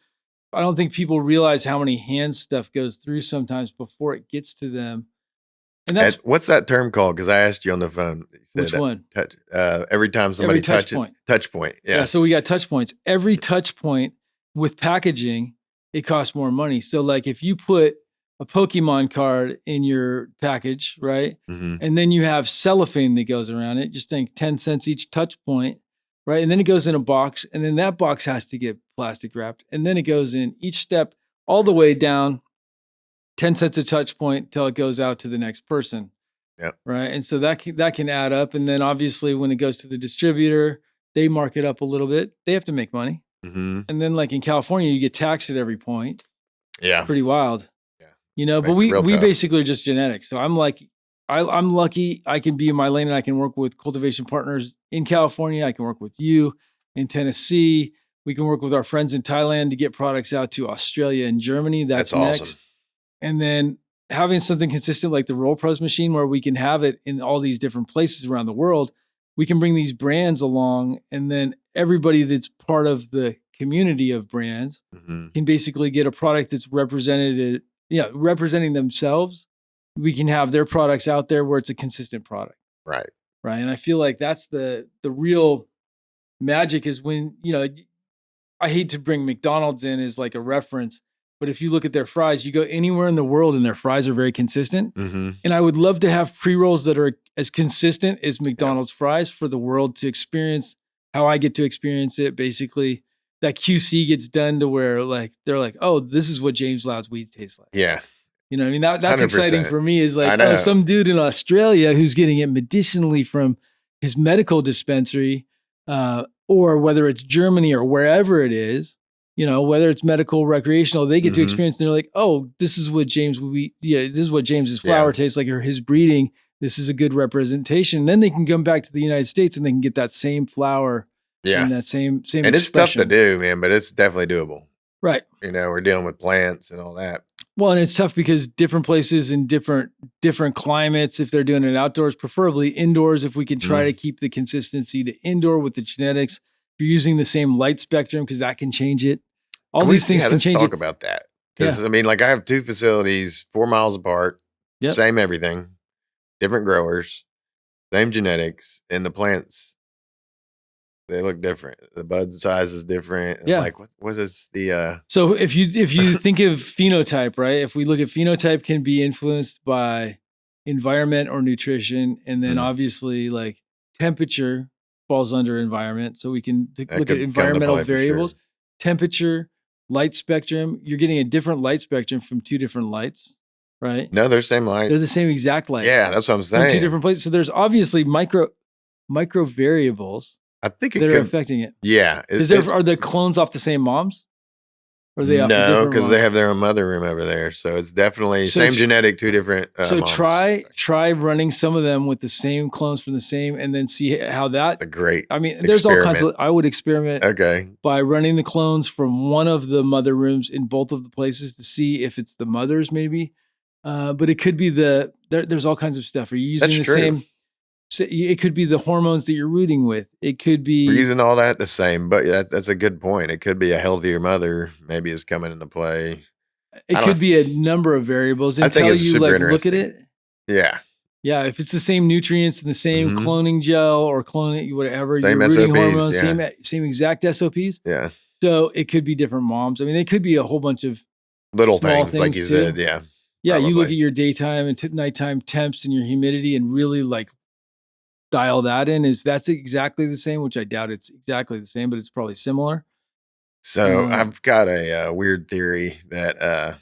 [SPEAKER 1] I don't think people realize how many hand stuff goes through sometimes before it gets to them. And that's
[SPEAKER 2] what's that term called? Because I asked you on the phone.
[SPEAKER 1] Which one?
[SPEAKER 2] Every time somebody touches touch point. Yeah.
[SPEAKER 1] So we got touch points. Every touch point with packaging, it costs more money. So like if you put a Pokemon card in your package, right?
[SPEAKER 2] Mm-hmm.
[SPEAKER 1] And then you have cellophane that goes around it. Just think 10 cents each touch point, right? And then it goes in a box, and then that box has to get plastic wrapped. And then it goes in each step all the way down 10 cents a touch point till it goes out to the next person.
[SPEAKER 2] Yep.
[SPEAKER 1] Right. And so that can add up. And then obviously when it goes to the distributor, they mark it up a little bit. They have to make money.
[SPEAKER 2] Mm-hmm.
[SPEAKER 1] And then like in California, you get taxed at every point.
[SPEAKER 2] Yeah.
[SPEAKER 1] Pretty wild.
[SPEAKER 2] Yeah.
[SPEAKER 1] You know, but
[SPEAKER 2] Makes it
[SPEAKER 1] we
[SPEAKER 2] real tough.
[SPEAKER 1] basically are just genetics. So I'm like, I'm lucky I can be in my lane and I can work with cultivation partners in California. I can work with you in Tennessee. We can work with our friends in Thailand to get products out to Australia and Germany. That's next.
[SPEAKER 2] Awesome.
[SPEAKER 1] And then having something consistent like the Roll Pros machine where we can have it in all these different places around the world, we can bring these brands along, and then everybody that's part of the community of brands
[SPEAKER 2] Mm-hmm.
[SPEAKER 1] can basically get a product that's represented, representing themselves. We can have their products out there where it's a consistent product.
[SPEAKER 2] Right.
[SPEAKER 1] Right. And I feel like that's the real magic is when, I hate to bring McDonald's in as like a reference, but if you look at their fries, you go anywhere in the world and their fries are very consistent.
[SPEAKER 2] Mm-hmm.
[SPEAKER 1] And I would love to have pre-rolls that are as consistent as McDonald's fries for the world to experience how I get to experience it. Basically, that QC gets done to where like they're like, oh, this is what James Loud's weed tastes like.
[SPEAKER 2] Yeah.
[SPEAKER 1] You know what I mean? That's
[SPEAKER 2] 100%.
[SPEAKER 1] exciting for me is
[SPEAKER 2] I
[SPEAKER 1] like,
[SPEAKER 2] know.
[SPEAKER 1] oh, some dude in Australia who's getting it medicinally from his medical dispensary, or whether it's Germany or wherever it is, whether it's medical, recreational, they get to
[SPEAKER 2] Mhm.
[SPEAKER 1] experience. They're like, oh, this is what this is what James's flower tastes like, or his breeding. This is a good representation. And then they can come back to the United States and they can get that same flower and that same
[SPEAKER 2] And it's tough to do, man, but it's definitely doable.
[SPEAKER 1] Right.
[SPEAKER 2] We're dealing with plants and all that.
[SPEAKER 1] Well, and it's tough because different places and different climates, if they're doing it outdoors, preferably indoors, if we can try to keep the consistency to indoor with the genetics. If you're using the same light spectrum, because that can change it. All these things can change it.
[SPEAKER 2] Let's talk about that. Because, I have 2 facilities 4 miles apart, same everything, different growers, same genetics, and the plants, they look different. The bud size is different.
[SPEAKER 1] Yeah.
[SPEAKER 2] Like, what is the...
[SPEAKER 1] So if you think of phenotype, right? If we look at phenotype can be influenced by environment or nutrition. And then obviously like temperature falls under environment. So we can look at environmental variables, temperature, light spectrum. You're getting a different light spectrum from 2 different lights, right?
[SPEAKER 2] No, they're same light.
[SPEAKER 1] They're the same exact light.
[SPEAKER 2] Yeah, that's what I'm saying.
[SPEAKER 1] From 2 different places. So there's obviously micro variables.
[SPEAKER 2] I think
[SPEAKER 1] that are affecting it.
[SPEAKER 2] Yeah.
[SPEAKER 1] Are the clones off the same moms? Or are they off
[SPEAKER 2] no, because they have their own mother room over there. So it's definitely same genetic, 2 different
[SPEAKER 1] so
[SPEAKER 2] moms.
[SPEAKER 1] Try running some of them with the same clones from the same, and then see how that's
[SPEAKER 2] a great
[SPEAKER 1] there's all kinds of, I would experiment by running the clones from one of the mother rooms in both of the places to see if it's the mothers maybe. But it could be there's all kinds of stuff. Are you using the same? So it could be the hormones that you're rooting with. It could be
[SPEAKER 2] we're using all that the same, but that's a good point. It could be a healthier mother maybe is coming into play.
[SPEAKER 1] It could be a number of variables until you look at it.
[SPEAKER 2] Yeah.
[SPEAKER 1] Yeah. If it's the same nutrients and the same cloning gel or cloning whatever,
[SPEAKER 2] same
[SPEAKER 1] you're rooting
[SPEAKER 2] SOPs,
[SPEAKER 1] hormones, same exact SOPs.
[SPEAKER 2] Yeah.
[SPEAKER 1] So it could be different moms. I mean, it could be a whole bunch of
[SPEAKER 2] little things like you said. Yeah.
[SPEAKER 1] Yeah. Probably. You look at your daytime and nighttime temps and your humidity and really like dial that in. If that's exactly the same, which I doubt it's exactly the same, but it's probably similar.
[SPEAKER 2] So I've got a weird theory that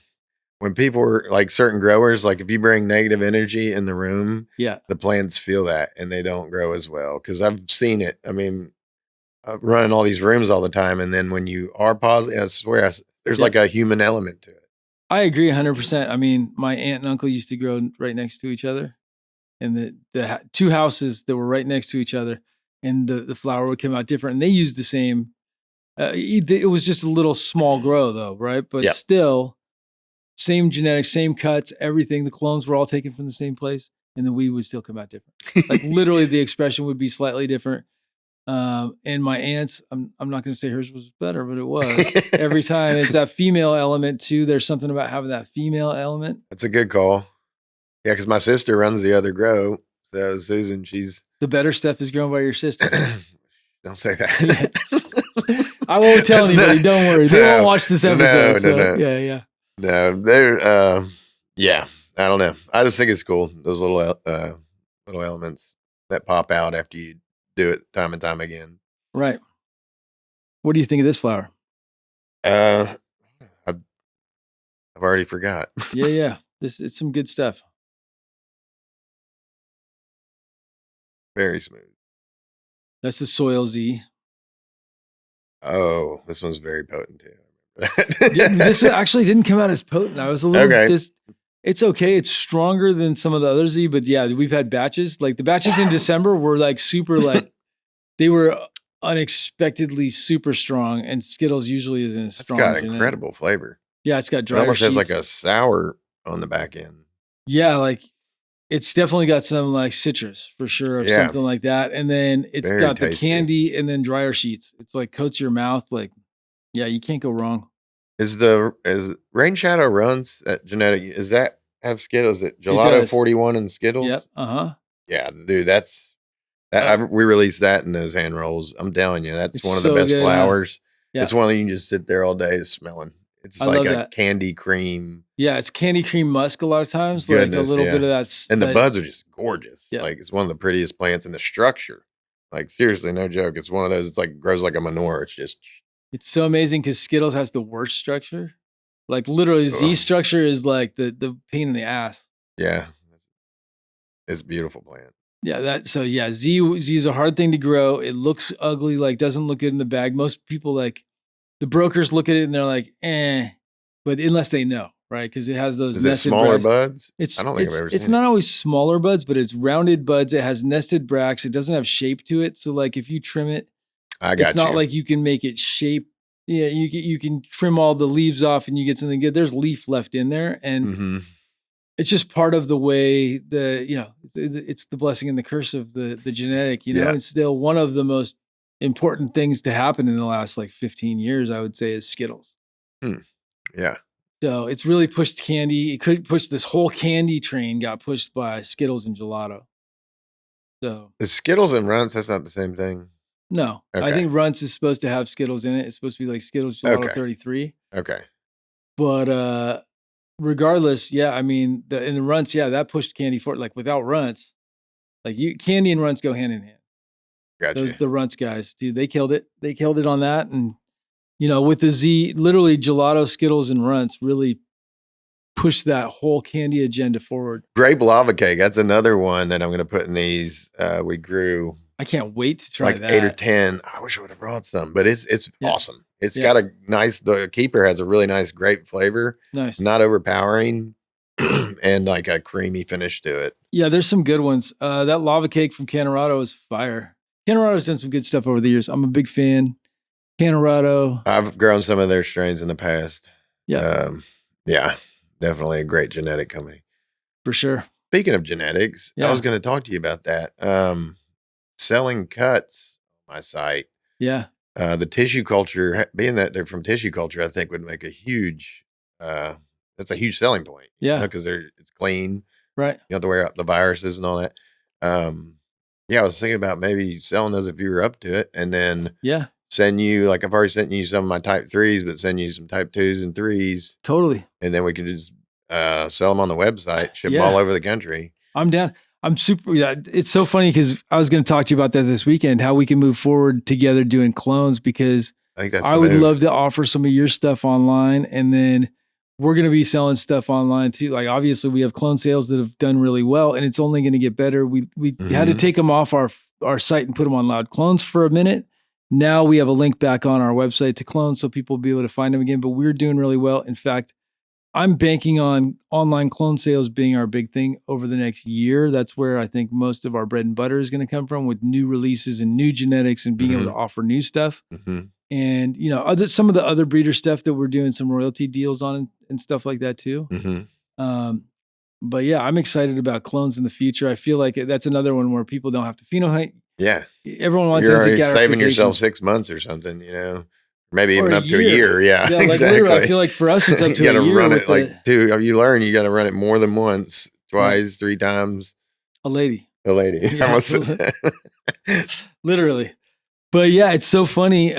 [SPEAKER 2] when people are like certain growers, like if you bring negative energy in the room, the plants feel that and they don't grow as well. Because I've seen it. I mean, I'm running all these rooms all the time, and then when you are positive, I swear there's like a human element to it.
[SPEAKER 1] I agree 100%. I mean, my aunt and uncle used to grow right next to each other. And the 2 houses that were right next to each other, and the flower would come out different. And they used the same. It was just a little small grow, though, right? But still, same genetics, same cuts, everything. The clones were all taken from the same place, and the weed would still come out different. Like literally, the expression would be slightly different. And my aunt's, I'm not going to say hers was better, but it was every time. It's that female element too. There's something about having that female element.
[SPEAKER 2] That's a good call. Yeah, because my sister runs the other grow. So Susan, she's...
[SPEAKER 1] The better stuff is grown by your sister.
[SPEAKER 2] Don't say that.
[SPEAKER 1] I won't tell anybody. Don't worry. They won't watch this episode.
[SPEAKER 2] No.
[SPEAKER 1] Yeah.
[SPEAKER 2] No, they're... Yeah, I don't know. I just think it's cool. Those little elements that pop out after you do it time and time again.
[SPEAKER 1] Right. What do you think of this flower?
[SPEAKER 2] Uh, I've, I've already forgot.
[SPEAKER 1] Yeah, yeah. It's some good stuff.
[SPEAKER 2] Very smooth.
[SPEAKER 1] That's the Soil Z.
[SPEAKER 2] Oh, this one's very potent too.
[SPEAKER 1] Yeah, this one actually didn't come out as potent. I was a little
[SPEAKER 2] Okay.
[SPEAKER 1] It's okay. It's stronger than some of the other Z, but yeah, we've had batches. Like the batches in December were like super they were unexpectedly super strong, and Skittles usually isn't as
[SPEAKER 2] That's got
[SPEAKER 1] strong.
[SPEAKER 2] incredible flavor.
[SPEAKER 1] Yeah, it's got
[SPEAKER 2] It
[SPEAKER 1] drier
[SPEAKER 2] almost has like
[SPEAKER 1] sheets.
[SPEAKER 2] a sour on the back end.
[SPEAKER 1] Yeah, like it's definitely got some like citrus for sure, or
[SPEAKER 2] Yeah,
[SPEAKER 1] something like that. And then it's
[SPEAKER 2] very
[SPEAKER 1] got the
[SPEAKER 2] tasty.
[SPEAKER 1] candy and then drier sheets. It's like coats your mouth. Like, yeah, you can't go wrong.
[SPEAKER 2] Is Rain Shadow runs at genetic? Is that have Skittles? Is it
[SPEAKER 1] It
[SPEAKER 2] Gelato
[SPEAKER 1] does.
[SPEAKER 2] 41 and
[SPEAKER 1] Yep.
[SPEAKER 2] Skittles?
[SPEAKER 1] Uh-huh.
[SPEAKER 2] Yeah, dude, that's that.
[SPEAKER 1] Uh,
[SPEAKER 2] We released that in those hand rolls. I'm telling you, that's
[SPEAKER 1] it's
[SPEAKER 2] one of the
[SPEAKER 1] so
[SPEAKER 2] best
[SPEAKER 1] good, huh?
[SPEAKER 2] flowers.
[SPEAKER 1] Yeah.
[SPEAKER 2] It's one that you can just sit there all day smelling. It's
[SPEAKER 1] I
[SPEAKER 2] like
[SPEAKER 1] love
[SPEAKER 2] a
[SPEAKER 1] that.
[SPEAKER 2] candy cream
[SPEAKER 1] Yeah, it's candy cream musk a lot of times, like a
[SPEAKER 2] goodness.
[SPEAKER 1] little bit
[SPEAKER 2] Yeah,
[SPEAKER 1] of
[SPEAKER 2] and the
[SPEAKER 1] that
[SPEAKER 2] buds are just gorgeous.
[SPEAKER 1] yeah.
[SPEAKER 2] Like it's one of the prettiest plants in the structure. Like seriously, no joke. It's one of those. It's like grows like a manure. It's just
[SPEAKER 1] It's so amazing because Skittles has the worst structure. Like literally Z
[SPEAKER 2] ugh.
[SPEAKER 1] structure is like the pain in the ass.
[SPEAKER 2] Yeah, it's a beautiful plant.
[SPEAKER 1] Yeah, Z is a hard thing to grow. It looks ugly, like doesn't look good in the bag. Most people like the brokers look at it and they're like, eh, but unless they know, right? Because it has those
[SPEAKER 2] Is it
[SPEAKER 1] nested
[SPEAKER 2] smaller
[SPEAKER 1] bracts.
[SPEAKER 2] buds? I don't think I've ever
[SPEAKER 1] It's
[SPEAKER 2] seen it.
[SPEAKER 1] not always smaller buds, but it's rounded buds. It has nested bracts. It doesn't have shape to it. So like if you trim it,
[SPEAKER 2] I
[SPEAKER 1] it's
[SPEAKER 2] got
[SPEAKER 1] not
[SPEAKER 2] you.
[SPEAKER 1] like you can make it shape. Yeah, you can trim all the leaves off and you get something good. There's leaf left in there, and
[SPEAKER 2] Mm-hmm.
[SPEAKER 1] it's just part of the way it's the blessing and the curse of the genetic.
[SPEAKER 2] Yeah.
[SPEAKER 1] It's still one of the most important things to happen in the last like 15 years. I would say is Skittles.
[SPEAKER 2] Hmm. Yeah.
[SPEAKER 1] So it's really pushed candy. It could push this whole candy train got pushed by Skittles and gelato. So
[SPEAKER 2] Is Skittles and Runts, that's not the same thing?
[SPEAKER 1] no, I
[SPEAKER 2] Okay.
[SPEAKER 1] think Runts is supposed to have Skittles in it. It's supposed to be like Skittles Gelato
[SPEAKER 2] Okay.
[SPEAKER 1] 33.
[SPEAKER 2] Okay.
[SPEAKER 1] But regardless, yeah, I mean in the Runts, yeah, that pushed candy forward. Like without Runts, like candy and Runts go hand in hand. Those
[SPEAKER 2] Gotcha.
[SPEAKER 1] the Runts guys, dude, they killed it. They killed it on that. And with the Z, literally gelato, Skittles, and Runts really pushed that whole candy agenda forward.
[SPEAKER 2] Grape lava cake. That's another one that I'm going to put in these. We grew
[SPEAKER 1] I can't wait to try
[SPEAKER 2] like 8 or
[SPEAKER 1] that.
[SPEAKER 2] 10. I wish I would have brought some, but it's
[SPEAKER 1] Yeah.
[SPEAKER 2] awesome. It's
[SPEAKER 1] Yeah.
[SPEAKER 2] got the keeper has a really nice grape flavor,
[SPEAKER 1] Nice.
[SPEAKER 2] not overpowering, and like a creamy finish to it.
[SPEAKER 1] Yeah, there's some good ones. That lava cake from Canorado is fire. Canorado's done some good stuff over the years. I'm a big fan. Canorado.
[SPEAKER 2] I've grown some of their strains in the past.
[SPEAKER 1] Yeah.
[SPEAKER 2] Yeah, definitely a great genetic company.
[SPEAKER 1] For sure.
[SPEAKER 2] Speaking of genetics, I
[SPEAKER 1] Yeah.
[SPEAKER 2] was going to talk to you about that. Selling cuts on my site.
[SPEAKER 1] Yeah.
[SPEAKER 2] The tissue culture, being that they're from tissue culture, I think would make a huge, that's a huge selling point.
[SPEAKER 1] Yeah.
[SPEAKER 2] Because it's clean.
[SPEAKER 1] Right.
[SPEAKER 2] You don't have to wear out the viruses and all that. Yeah, I was thinking about maybe selling those if you were up to it, and then
[SPEAKER 1] Yeah.
[SPEAKER 2] send you, like I've already sent you some of my type 3s, but send you some type 2s and 3s.
[SPEAKER 1] Totally.
[SPEAKER 2] And then we can just sell them on the website, ship them
[SPEAKER 1] Yeah.
[SPEAKER 2] all over the country.
[SPEAKER 1] I'm down. I'm super. Yeah, it's so funny because I was going to talk to you about that this weekend, how we can move forward together doing clones, because
[SPEAKER 2] I think that's
[SPEAKER 1] I
[SPEAKER 2] the
[SPEAKER 1] would
[SPEAKER 2] move.
[SPEAKER 1] love to offer some of your stuff online, and then we're going to be selling stuff online too. Like obviously we have clone sales that have done really well, and it's only going to get better. We had to take them off our site and put them on Loud Clones for a minute. Now we have a link back on our website to clones, so people will be able to find them again. But we're doing really well. In fact, I'm banking on online clone sales being our big thing over the next year. That's where I think most of our bread and butter is going to come from, with new releases and new genetics and being able to offer new stuff. And some of the other breeder stuff that we're doing some royalty deals on and stuff like that too. But yeah, I'm excited about clones in the future. I feel like that's another one where people don't have to pheno-hunt.
[SPEAKER 2] Yeah,
[SPEAKER 1] everyone wants
[SPEAKER 2] you're
[SPEAKER 1] instant
[SPEAKER 2] already saving yourself
[SPEAKER 1] gratification.
[SPEAKER 2] 6 months or something, maybe
[SPEAKER 1] Or
[SPEAKER 2] even
[SPEAKER 1] a
[SPEAKER 2] up to a year. Yeah,
[SPEAKER 1] Yeah, like
[SPEAKER 2] exactly.
[SPEAKER 1] literally, I feel like for us, it's up
[SPEAKER 2] You
[SPEAKER 1] to
[SPEAKER 2] got
[SPEAKER 1] a
[SPEAKER 2] to
[SPEAKER 1] year
[SPEAKER 2] run
[SPEAKER 1] with
[SPEAKER 2] it like two. You learn you got to run it more than once, twice, 3 times.
[SPEAKER 1] a lady.
[SPEAKER 2] A lady.
[SPEAKER 1] Yeah, literally. But yeah, it's so funny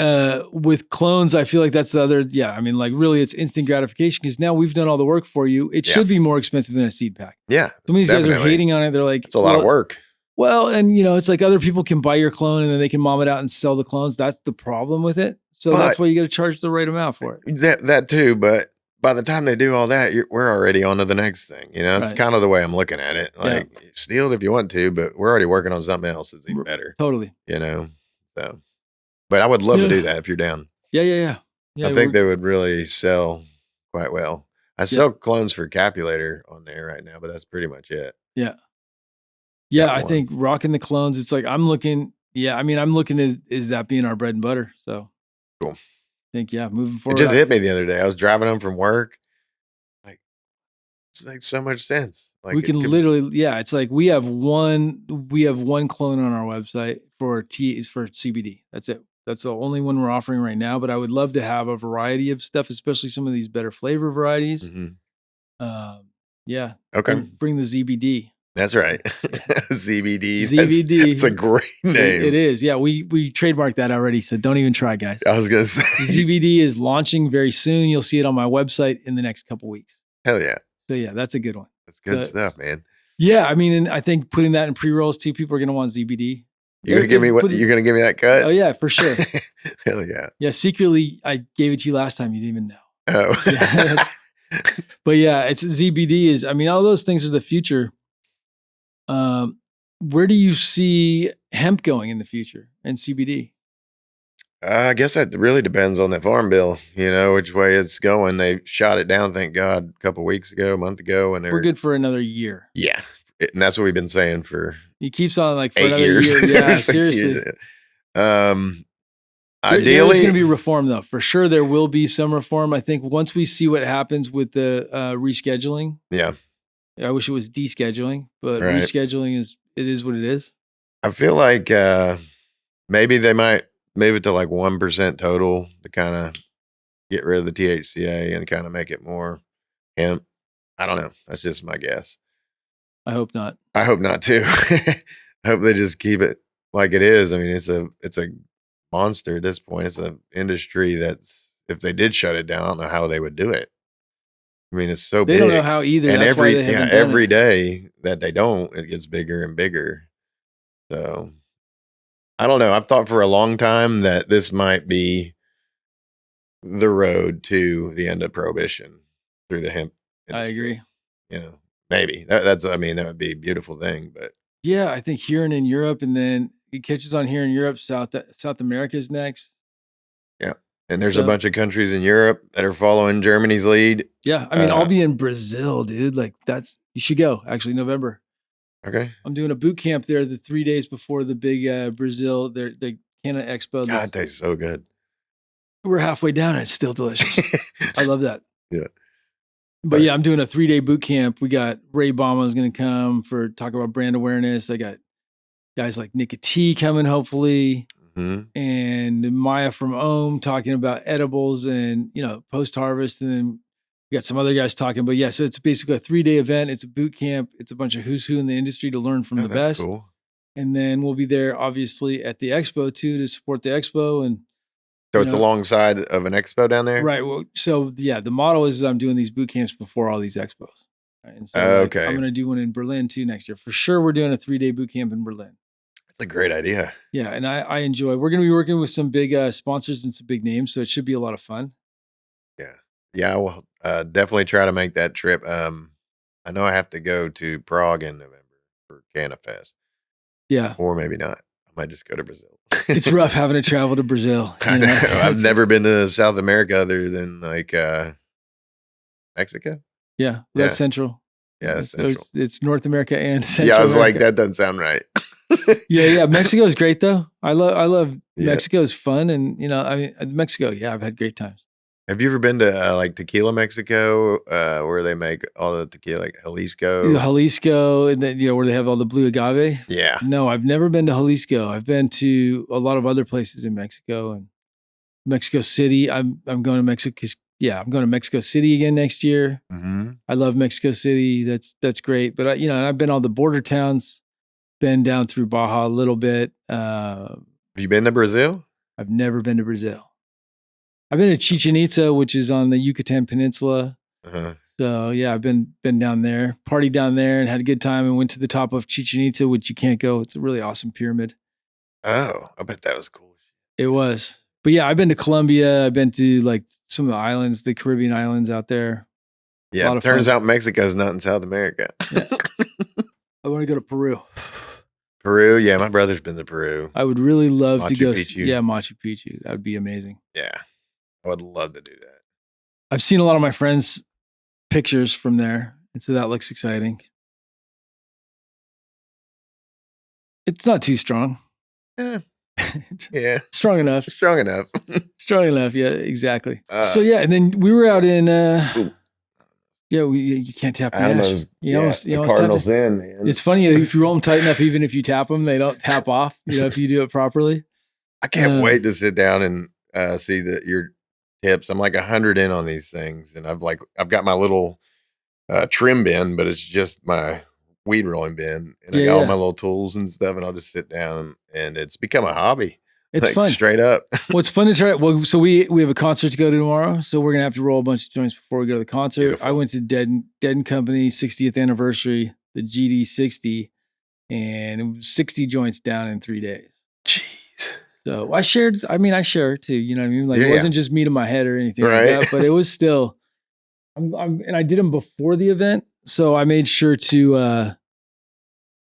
[SPEAKER 1] with clones. I feel like that's the other. Yeah, I mean, like really, it's instant gratification because now we've done all the work for you. It should be more expensive than a seed pack.
[SPEAKER 2] Yeah,
[SPEAKER 1] Some of these guys are
[SPEAKER 2] definitely.
[SPEAKER 1] hating on it. They're like,
[SPEAKER 2] It's a lot of work.
[SPEAKER 1] Well, and it's like other people can buy your clone and then they can mom it out and sell the clones. That's the problem with it. So that's why you got to charge the right amount for it.
[SPEAKER 2] That too, but by the time they do all that, we're already on to the next thing. That's kind of the way I'm looking at it. Like, steal it if you want to, but we're already working on something else that's even better.
[SPEAKER 1] Totally.
[SPEAKER 2] So, but I would love to do that if you're down.
[SPEAKER 1] Yeah.
[SPEAKER 2] I think they would really sell quite well. I sell clones for Capulator on there right now, but that's pretty much it.
[SPEAKER 1] Yeah, I think rocking the clones, it's like I'm looking at is that being our bread and butter. So
[SPEAKER 2] cool.
[SPEAKER 1] I think, moving forward.
[SPEAKER 2] It just hit me the other day. I was driving home from work. Like, it makes so much sense. Like
[SPEAKER 1] we can literally, it's like we have one clone on our website for CBD. That's it. That's the only one we're offering right now. But I would love to have a variety of stuff, especially some of these better flavor varieties.
[SPEAKER 2] Okay.
[SPEAKER 1] Bring the ZBD.
[SPEAKER 2] That's right. ZBD.
[SPEAKER 1] ZBD.
[SPEAKER 2] It's a great name.
[SPEAKER 1] It is. Yeah, we trademarked that already, so don't even try, guys.
[SPEAKER 2] I was going to say.
[SPEAKER 1] ZBD is launching very soon. You'll see it on my website in the next couple weeks.
[SPEAKER 2] Hell yeah.
[SPEAKER 1] So yeah, that's a good one.
[SPEAKER 2] That's good stuff, man.
[SPEAKER 1] Yeah, I mean, and I think putting that in pre-rolls too, people are going to want ZBD.
[SPEAKER 2] You're going to give me you're going to give me that cut?
[SPEAKER 1] Oh yeah, for sure.
[SPEAKER 2] Hell yeah.
[SPEAKER 1] Yeah, secretly, I gave it to you last time. You didn't even know.
[SPEAKER 2] Oh.
[SPEAKER 1] Yeah, but yeah, it's ZBD is, I mean, all those things are the future. Where do you see hemp going in the future and CBD?
[SPEAKER 2] I guess that really depends on the farm bill, which way it's going. They shot it down, thank God, a couple weeks ago, a month ago. And
[SPEAKER 1] we're good for another year.
[SPEAKER 2] Yeah. And that's what we've been saying for
[SPEAKER 1] he keeps on like for
[SPEAKER 2] 8
[SPEAKER 1] another
[SPEAKER 2] years.
[SPEAKER 1] Year. Yeah, seriously.
[SPEAKER 2] Ideally,
[SPEAKER 1] there's going to be reform though. For sure, there will be some reform. I think once we see what happens with the rescheduling.
[SPEAKER 2] Yeah.
[SPEAKER 1] I wish it was descheduling, but rescheduling is what it is.
[SPEAKER 2] I feel like maybe they might move it to like 1% total to kind of get rid of the THCA and kind of make it more hemp. I don't know. That's just my guess.
[SPEAKER 1] I hope not.
[SPEAKER 2] I hope not too. I hope they just keep it like it is. I mean, it's a monster at this point. It's an industry that's, if they did shut it down, I don't know how they would do it. I mean, it's so big.
[SPEAKER 1] They don't know how either.
[SPEAKER 2] And
[SPEAKER 1] that's
[SPEAKER 2] every day that they don't, it gets bigger and bigger. So I don't know. I've thought for a long time that this might be the road to the end of prohibition through the hemp industry.
[SPEAKER 1] I agree.
[SPEAKER 2] Maybe that would be a beautiful thing, but
[SPEAKER 1] yeah, I think here and in Europe, and then it catches on here in Europe. South America is next.
[SPEAKER 2] Yeah. And there's a bunch of countries in Europe that are following Germany's lead.
[SPEAKER 1] Yeah. I mean, I'll be in Brazil, dude. Like you should go actually November.
[SPEAKER 2] Okay.
[SPEAKER 1] I'm doing a boot camp there the 3 days before the big Brazil, the Cannabis Expo.
[SPEAKER 2] God, it tastes so good.
[SPEAKER 1] We're halfway down and it's still delicious. I love that.
[SPEAKER 2] Yeah.
[SPEAKER 1] But yeah, I'm doing a 3-day boot camp. We got Ray Bama's going to come for talk about brand awareness. I got guys like Nick T coming, hopefully.
[SPEAKER 2] Mm-hmm.
[SPEAKER 1] And Maya from Ohm talking about edibles and, post-harvest. And then we got some other guys talking. But yeah, so it's basically a 3-day event. It's a boot camp. It's a bunch of who's who in the industry to learn from the best.
[SPEAKER 2] Cool.
[SPEAKER 1] And then we'll be there, obviously, at the expo, too, to support the expo. And
[SPEAKER 2] so it's alongside of an expo down there?
[SPEAKER 1] Right. Well, so, yeah, the model is I'm doing these boot camps before all these expos. Right? And so
[SPEAKER 2] okay.
[SPEAKER 1] I'm going to do one in Berlin, too, next year. For sure, we're doing a 3-day boot camp in Berlin.
[SPEAKER 2] That's a great idea.
[SPEAKER 1] Yeah, and I enjoy. We're going to be working with some big sponsors and some big names, so it should be a lot of fun.
[SPEAKER 2] Yeah. I will definitely try to make that trip. I know I have to go to Prague in November for CannaFest.
[SPEAKER 1] Yeah,
[SPEAKER 2] or maybe not. I might just go to Brazil.
[SPEAKER 1] It's rough having to travel to Brazil.
[SPEAKER 2] I know. I've never been to South America other than like Mexico.
[SPEAKER 1] Yeah, that's central.
[SPEAKER 2] Yeah, that's central.
[SPEAKER 1] It's North America and Central.
[SPEAKER 2] Yeah, I was
[SPEAKER 1] America.
[SPEAKER 2] like, that doesn't sound right.
[SPEAKER 1] Yeah. Mexico is great though. I love Mexico is fun, and Mexico. Yeah, I've had great times.
[SPEAKER 2] Have you ever been to like Tequila, Mexico, where they make all the tequila, like Jalisco?
[SPEAKER 1] Jalisco, and then where they have all the blue agave.
[SPEAKER 2] Yeah.
[SPEAKER 1] No, I've never been to Jalisco. I've been to a lot of other places in Mexico and Mexico City. I'm going to Mexico. Yeah, I'm going to Mexico City again next year.
[SPEAKER 2] Mm-hmm.
[SPEAKER 1] I love Mexico City. That's great. But I've been all the border towns. Been down through Baja a little bit.
[SPEAKER 2] Have you been to Brazil?
[SPEAKER 1] I've never been to Brazil. I've been to Chichen Itza, which is on the Yucatan Peninsula.
[SPEAKER 2] Uh-huh.
[SPEAKER 1] So yeah, I've been down there, partied down there, and had a good time, and went to the top of Chichen Itza, which you can't go. It's a really awesome pyramid.
[SPEAKER 2] Oh, I bet that was cool.
[SPEAKER 1] It was, but yeah, I've been to Colombia. I've been to like some of the islands, the Caribbean islands out there.
[SPEAKER 2] Yeah,
[SPEAKER 1] A lot of
[SPEAKER 2] turns
[SPEAKER 1] fun.
[SPEAKER 2] out Mexico's not in South America.
[SPEAKER 1] Yeah. I want to go to Peru.
[SPEAKER 2] Peru, yeah, my brother's been to Peru.
[SPEAKER 1] I would really love to
[SPEAKER 2] Machu
[SPEAKER 1] go.
[SPEAKER 2] Picchu.
[SPEAKER 1] Yeah, Machu Picchu. That would be amazing.
[SPEAKER 2] Yeah, I would love to do that.
[SPEAKER 1] I've seen a lot of my friends' pictures from there, and so that looks exciting. It's not too strong.
[SPEAKER 2] Yeah,
[SPEAKER 1] It's
[SPEAKER 2] yeah,
[SPEAKER 1] strong enough.
[SPEAKER 2] strong enough.
[SPEAKER 1] Strong enough. Yeah, exactly. So yeah, and then we were out in. Yeah, you can't tap the ash. You almost
[SPEAKER 2] Cardinals
[SPEAKER 1] tap it.
[SPEAKER 2] in, man.
[SPEAKER 1] It's funny if you roll them tight enough, even if you tap them, they don't tap off. You know, if you do it properly.
[SPEAKER 2] I can't wait to sit down and see your tips. I'm like 100 in on these things, and I've got my little trim bin, but it's just my weed rolling bin, and I got all my little tools and stuff, and I'll just sit down, and it's become a hobby.
[SPEAKER 1] It's fun,
[SPEAKER 2] straight up.
[SPEAKER 1] Well, it's fun to try. Well, so we have a concert to go to tomorrow, so we're gonna have to roll a bunch of joints before we go to the concert. Beautiful. I went to Dead and Company 60th anniversary, the GD 60, and it was 60 joints down in 3 days.
[SPEAKER 2] Jeez.
[SPEAKER 1] So I shared too. You know what I mean? Like it wasn't just me to my head or anything like that, but it was still. And I did them before the event, so I made sure to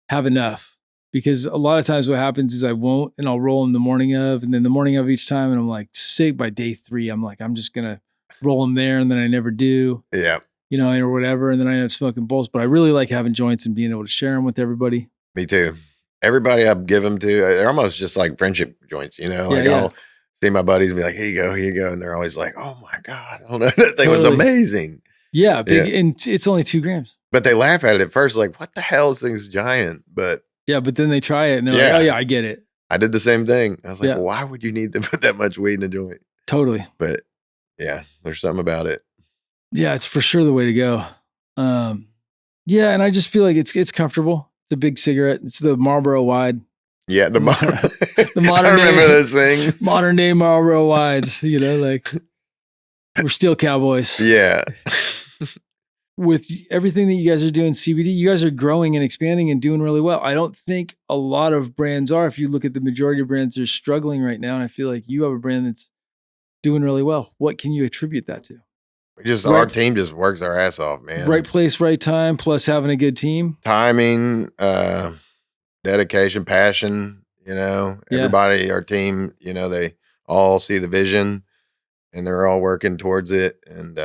[SPEAKER 1] have enough. Because a lot of times what happens is I won't, and I'll roll them the morning of, and then the morning of each time, and I'm like sick by day 3. I'm like, I'm just gonna roll them there, and then I never do.
[SPEAKER 2] Yeah.
[SPEAKER 1] You know, or whatever, and then I end up smoking bowls. But I really like having joints and being able to share them with everybody.
[SPEAKER 2] Me too. Everybody I give them to, they're almost just like friendship joints, you know? Like I'll see my buddies and be like, here you go. And they're always like, oh my God, I don't know. That thing was amazing.
[SPEAKER 1] Yeah, big, and it's only 2 grams.
[SPEAKER 2] But they laugh at it at first, like, what the hell? This thing's giant. But
[SPEAKER 1] yeah, but then they try it and they're like, oh yeah, I get it.
[SPEAKER 2] I did the same thing. I was like, well, why would you need to put that much weed in a joint?
[SPEAKER 1] Totally.
[SPEAKER 2] But yeah, there's something about it.
[SPEAKER 1] Yeah, it's for sure the way to go. Yeah, and I just feel like it's comfortable. It's a big cigarette. It's the Marlboro Wide.
[SPEAKER 2] Yeah, the modern.
[SPEAKER 1] I
[SPEAKER 2] remember those things.
[SPEAKER 1] Modern day Marlboro Wides. You know, like we're still cowboys.
[SPEAKER 2] Yeah.
[SPEAKER 1] With everything that you guys are doing, CBD, you guys are growing and expanding and doing really well. I don't think a lot of brands are. If you look at the majority of brands, they're struggling right now, and I feel like you have a brand that's doing really well. What can you attribute that to?
[SPEAKER 2] Our team just works our ass off, man.
[SPEAKER 1] Right place, right time, plus having a good team.
[SPEAKER 2] Timing, dedication, passion, you know, everybody, our team, you know, they all see the vision and they're all working towards it. And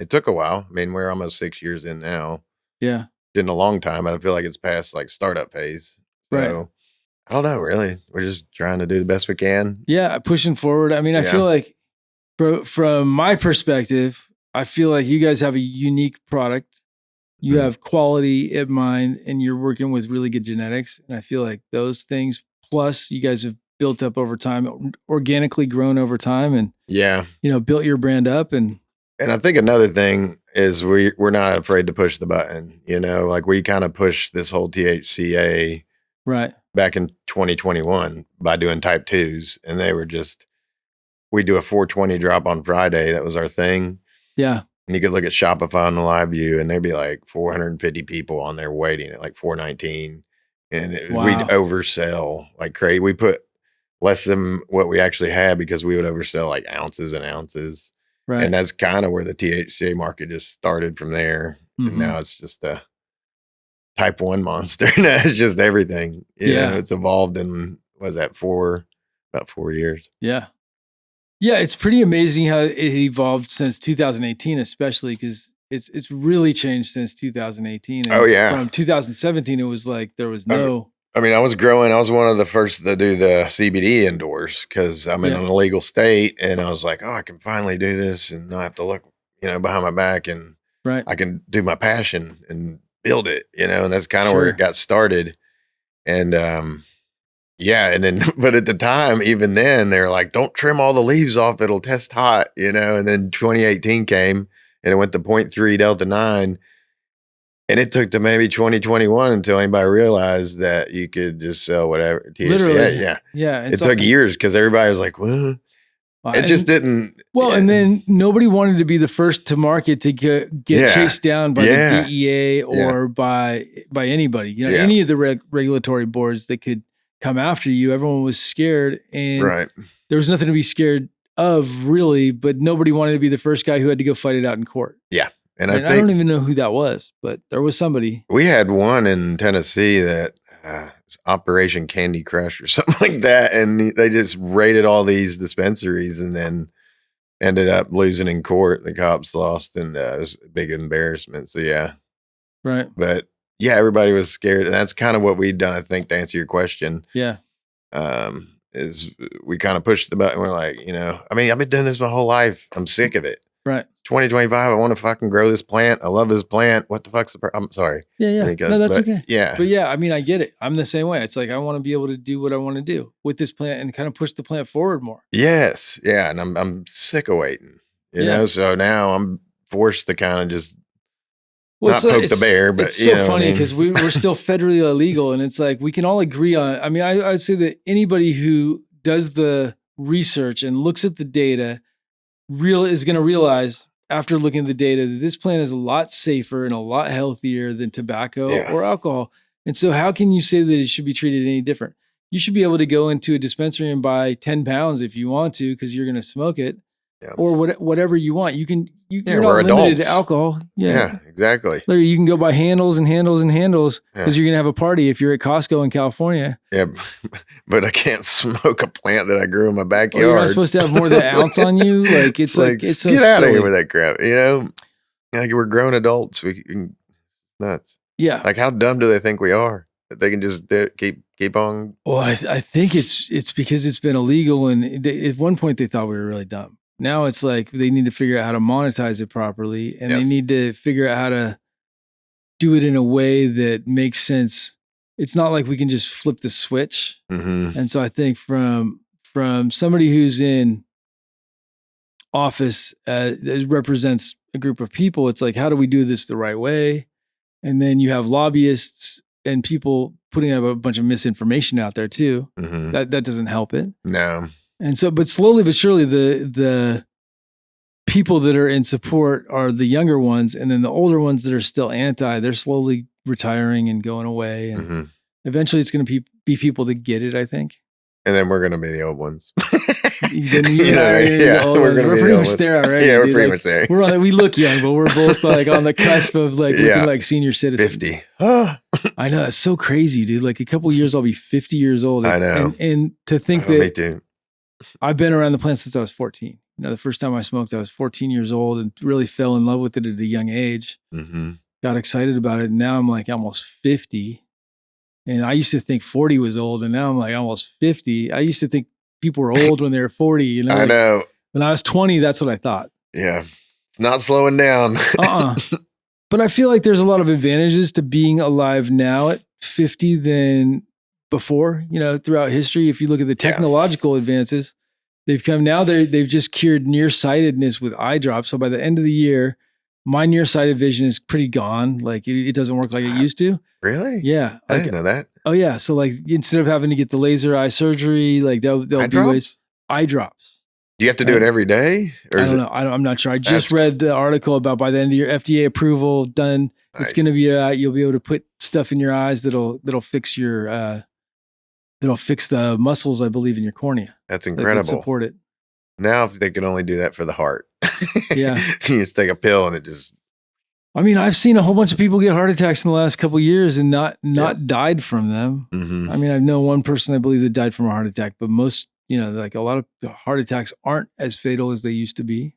[SPEAKER 2] it took a while. I mean, we're almost 6 years in now.
[SPEAKER 1] Yeah.
[SPEAKER 2] Been a long time. I feel like it's past like startup phase. So,
[SPEAKER 1] right.
[SPEAKER 2] I don't know, really. We're just trying to do the best we can.
[SPEAKER 1] Yeah, pushing forward. I mean, I feel like from my perspective, I feel like you guys have a unique product. You have quality in mind, and you're working with really good genetics. And I feel like those things, plus you guys have built up over time, organically grown over time, and built your brand up. And
[SPEAKER 2] I think another thing is we're not afraid to push the button. You know, like we kind of pushed this whole THCA back in 2021 by doing type 2s, and they were just. We do a 420 drop on Friday. That was our thing.
[SPEAKER 1] Yeah.
[SPEAKER 2] And you could look at Shopify on the live view and there'd be like 450 people on there waiting at like 419. And we'd oversell like crazy. We put less than what we actually had because we would oversell like ounces and ounces.
[SPEAKER 1] Right.
[SPEAKER 2] And that's kind of where the THCA market just started from there. Mm-hmm. And now it's just a type 1 monster. Now it's just everything. You know, it's evolved in, about 4 years.
[SPEAKER 1] Yeah. Yeah, it's pretty amazing how it evolved since 2018, especially because it's really changed since 2018. And from 2017, it was like there was no.
[SPEAKER 2] I mean, I was growing. I was one of the first to do the CBD indoors because I'm in an illegal state, and I was like, oh, I can finally do this and not have to look, behind my back, and I can do my passion and build it, and that's kind of where it got started, and and then, but at the time, even then, they were like, don't trim all the leaves off. It'll test hot, and then 2018 came and it went to 0.3 Delta 9. And it took to maybe 2021 until anybody realized that you could just sell whatever THC.
[SPEAKER 1] Literally.
[SPEAKER 2] Yeah.
[SPEAKER 1] Yeah.
[SPEAKER 2] It took years because everybody was like, well, it just didn't.
[SPEAKER 1] Well, and then nobody wanted to be the first to market to get chased down by the DEA or by anybody. You know, any of the regulatory boards that could come after you. Everyone was scared, and there was nothing to be scared of, really. But nobody wanted to be the first guy who had to go fight it out in court.
[SPEAKER 2] Yeah, and
[SPEAKER 1] I don't even know who that was, but there was somebody.
[SPEAKER 2] We had one in Tennessee that Operation Candy Crush or something like that, and they just raided all these dispensaries, and then ended up losing in court. The cops lost, and it was a big embarrassment. So yeah,
[SPEAKER 1] right.
[SPEAKER 2] But yeah, everybody was scared, and that's kind of what we'd done. I think to answer your question,
[SPEAKER 1] yeah,
[SPEAKER 2] is we kind of pushed the button. We're like, I mean, I've been doing this my whole life. I'm sick of it.
[SPEAKER 1] Right.
[SPEAKER 2] 2025. I want to fucking grow this plant. I love this plant. What the fuck's the problem? I'm sorry.
[SPEAKER 1] Yeah. No, that's okay.
[SPEAKER 2] Yeah.
[SPEAKER 1] But yeah, I mean, I get it. I'm the same way. It's like, I want to be able to do what I want to do with this plant and kind of push the plant forward more.
[SPEAKER 2] Yes. Yeah. And I'm sick of waiting, you know? So now I'm forced to kind of just not poke the bear, but
[SPEAKER 1] it's so funny because we're still federally illegal. And it's like, we can all agree on, I mean, I would say that anybody who does the research and looks at the data is going to realize after looking at the data that this plant is a lot safer and a lot healthier than tobacco or alcohol. And so how can you say that it should be treated any different? You should be able to go into a dispensary and buy 10 pounds if you want to, because you're going to smoke it or whatever you want. You're not limited to alcohol.
[SPEAKER 2] Yeah, exactly.
[SPEAKER 1] Literally, you can go buy handles and handles and handles because you're going to have a party if you're at Costco in California.
[SPEAKER 2] Yeah, but I can't smoke a plant that I grew in my backyard.
[SPEAKER 1] Well, you're not supposed to have more than an ounce on you. Like it's
[SPEAKER 2] get out of here with that crap. Like we're grown adults. We can nuts.
[SPEAKER 1] Yeah.
[SPEAKER 2] Like how dumb do they think we are that they can just keep on?
[SPEAKER 1] Well, I think it's because it's been illegal, and at one point they thought we were really dumb. Now it's like they need to figure out how to monetize it properly, and they need to figure out how to do it in a way that makes sense. It's not like we can just flip the switch.
[SPEAKER 2] Mm-hmm.
[SPEAKER 1] And so I think from somebody who's in office that represents a group of people, it's like, how do we do this the right way? And then you have lobbyists and people putting up a bunch of misinformation out there too.
[SPEAKER 2] Mm-hmm.
[SPEAKER 1] That doesn't help it.
[SPEAKER 2] No.
[SPEAKER 1] And so, but slowly but surely, the people that are in support are the younger ones, and then the older ones that are still anti, they're slowly retiring and going away. And eventually it's going to be people that get it, I think.
[SPEAKER 2] And then we're going to be the old ones.
[SPEAKER 1] We're pretty much there already.
[SPEAKER 2] Yeah, we're pretty much there.
[SPEAKER 1] We look young, but we're both like on the cusp of like looking like senior citizens.
[SPEAKER 2] 50.
[SPEAKER 1] I know, it's so crazy, dude. Like a couple of years, I'll be 50 years old.
[SPEAKER 2] I know.
[SPEAKER 1] And to think that
[SPEAKER 2] me too.
[SPEAKER 1] I've been around the plant since I was 14. The first time I smoked, I was 14 years old and really fell in love with it at a young age.
[SPEAKER 2] Mm-hmm.
[SPEAKER 1] Got excited about it. And now I'm like almost 50. And I used to think 40 was old. And now I'm like almost 50. I used to think people were old when they were 40.
[SPEAKER 2] I know.
[SPEAKER 1] When I was 20, that's what I thought.
[SPEAKER 2] Yeah. It's not slowing down.
[SPEAKER 1] But I feel like there's a lot of advantages to being alive now at 50 than before, throughout history. If you look at the technological advances, they've come now, they've just cured nearsightedness with eye drops. So by the end of the year, my nearsighted vision is pretty gone. Like it doesn't work like it used to.
[SPEAKER 2] Really?
[SPEAKER 1] Yeah.
[SPEAKER 2] I didn't know that.
[SPEAKER 1] Oh yeah. So like instead of having to get the laser eye surgery, like they'll be eye drops.
[SPEAKER 2] Do you have to do it every day? Or
[SPEAKER 1] I don't know. I'm not sure. I just read the article about by the end of your FDA approval done. Nice. It's going to be you'll be able to put stuff in your eyes that'll fix your that'll fix the muscles, I believe, in your cornea.
[SPEAKER 2] That's incredible.
[SPEAKER 1] Support it.
[SPEAKER 2] Now, if they can only do that for the heart,
[SPEAKER 1] yeah,
[SPEAKER 2] you just take a pill and it just.
[SPEAKER 1] I mean, I've seen a whole bunch of people get heart attacks in the last couple of years and not died from them.
[SPEAKER 2] Mm-hmm.
[SPEAKER 1] I mean, I know one person I believe that died from a heart attack, but most, like a lot of heart attacks aren't as fatal as they used to be.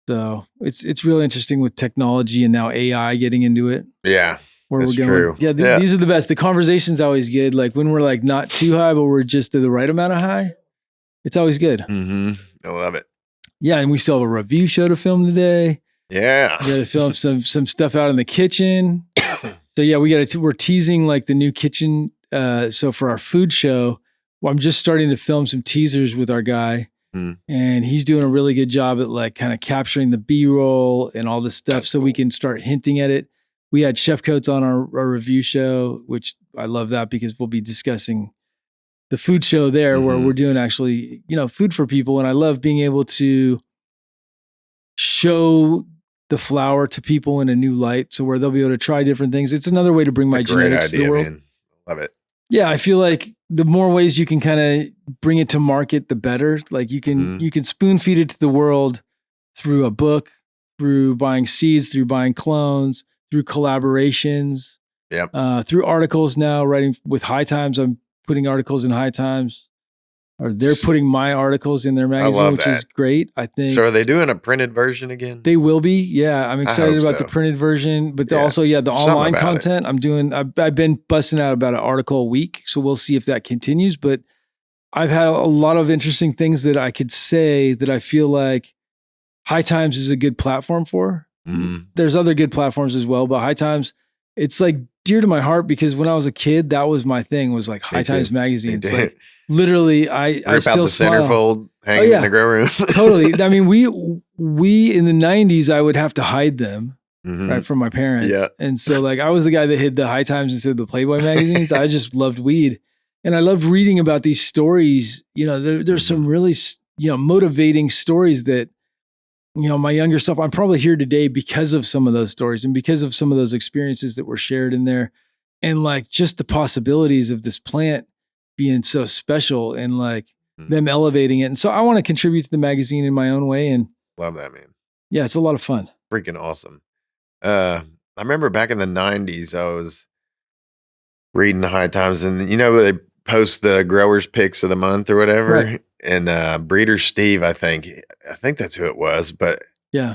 [SPEAKER 1] So it's really interesting with technology and now AI getting into it.
[SPEAKER 2] Yeah.
[SPEAKER 1] Where
[SPEAKER 2] that's
[SPEAKER 1] we're going.
[SPEAKER 2] True.
[SPEAKER 1] Yeah, these are the best. The conversation's always good. Like when we're like not too high, but we're just at the right amount of high. It's always good.
[SPEAKER 2] Mm-hmm. I love it.
[SPEAKER 1] Yeah, and we still have a review show to film today.
[SPEAKER 2] Yeah.
[SPEAKER 1] We got to film some stuff out in the kitchen. So yeah, we're teasing like the new kitchen. So for our food show, I'm just starting to film some teasers with our guy. And he's doing a really good job at like kind of capturing the B-roll and all this stuff so we can start hinting at it. we had Chef Coates on our review show, which I love that because we'll be discussing the food show there where we're doing actually, food for people. And I love being able to show the flower to people in a new light. So where they'll be able to try different things. It's another way to bring my genetics to the world. Man.
[SPEAKER 2] Love it.
[SPEAKER 1] Yeah. I feel like the more ways you can kind of bring it to market, the better. Like you can spoon feed it to the world through a book, through buying seeds, through buying clones, through collaborations, through articles now, writing with High Times. I'm putting articles in High Times, or they're putting my articles in their magazine, which is great. I think.
[SPEAKER 2] So are they doing a printed version again?
[SPEAKER 1] They will be. Yeah. I'm excited about the printed version, but also, the online content I've been busting out about an article a week. So we'll see if that continues, but I've had a lot of interesting things that I could say that I feel like High Times is a good platform for. There's other good platforms as well, but High Times, it's like dear to my heart because when I was a kid, that was my thing, was like High Times magazine. It's like literally, I still
[SPEAKER 2] out the centerfold, hang in the grow room.
[SPEAKER 1] Totally. I mean, we in the 90s, I would have to hide them right from my parents. Yeah. And so like I was the guy that hid the High Times instead of the Playboy magazines. I just loved weed. And I loved reading about these stories. There's some really, motivating stories that, my younger self, I'm probably here today because of some of those stories and because of some of those experiences that were shared in there. And like just the possibilities of this plant being so special and like them elevating it. And so I want to contribute to the magazine in my own way. And
[SPEAKER 2] love that, man.
[SPEAKER 1] Yeah, it's a lot of fun.
[SPEAKER 2] Freaking awesome. I remember back in the 90s, I was reading the High Times and they post the growers picks of the month or whatever. Right. And Breeder Steve, I think that's who it was, but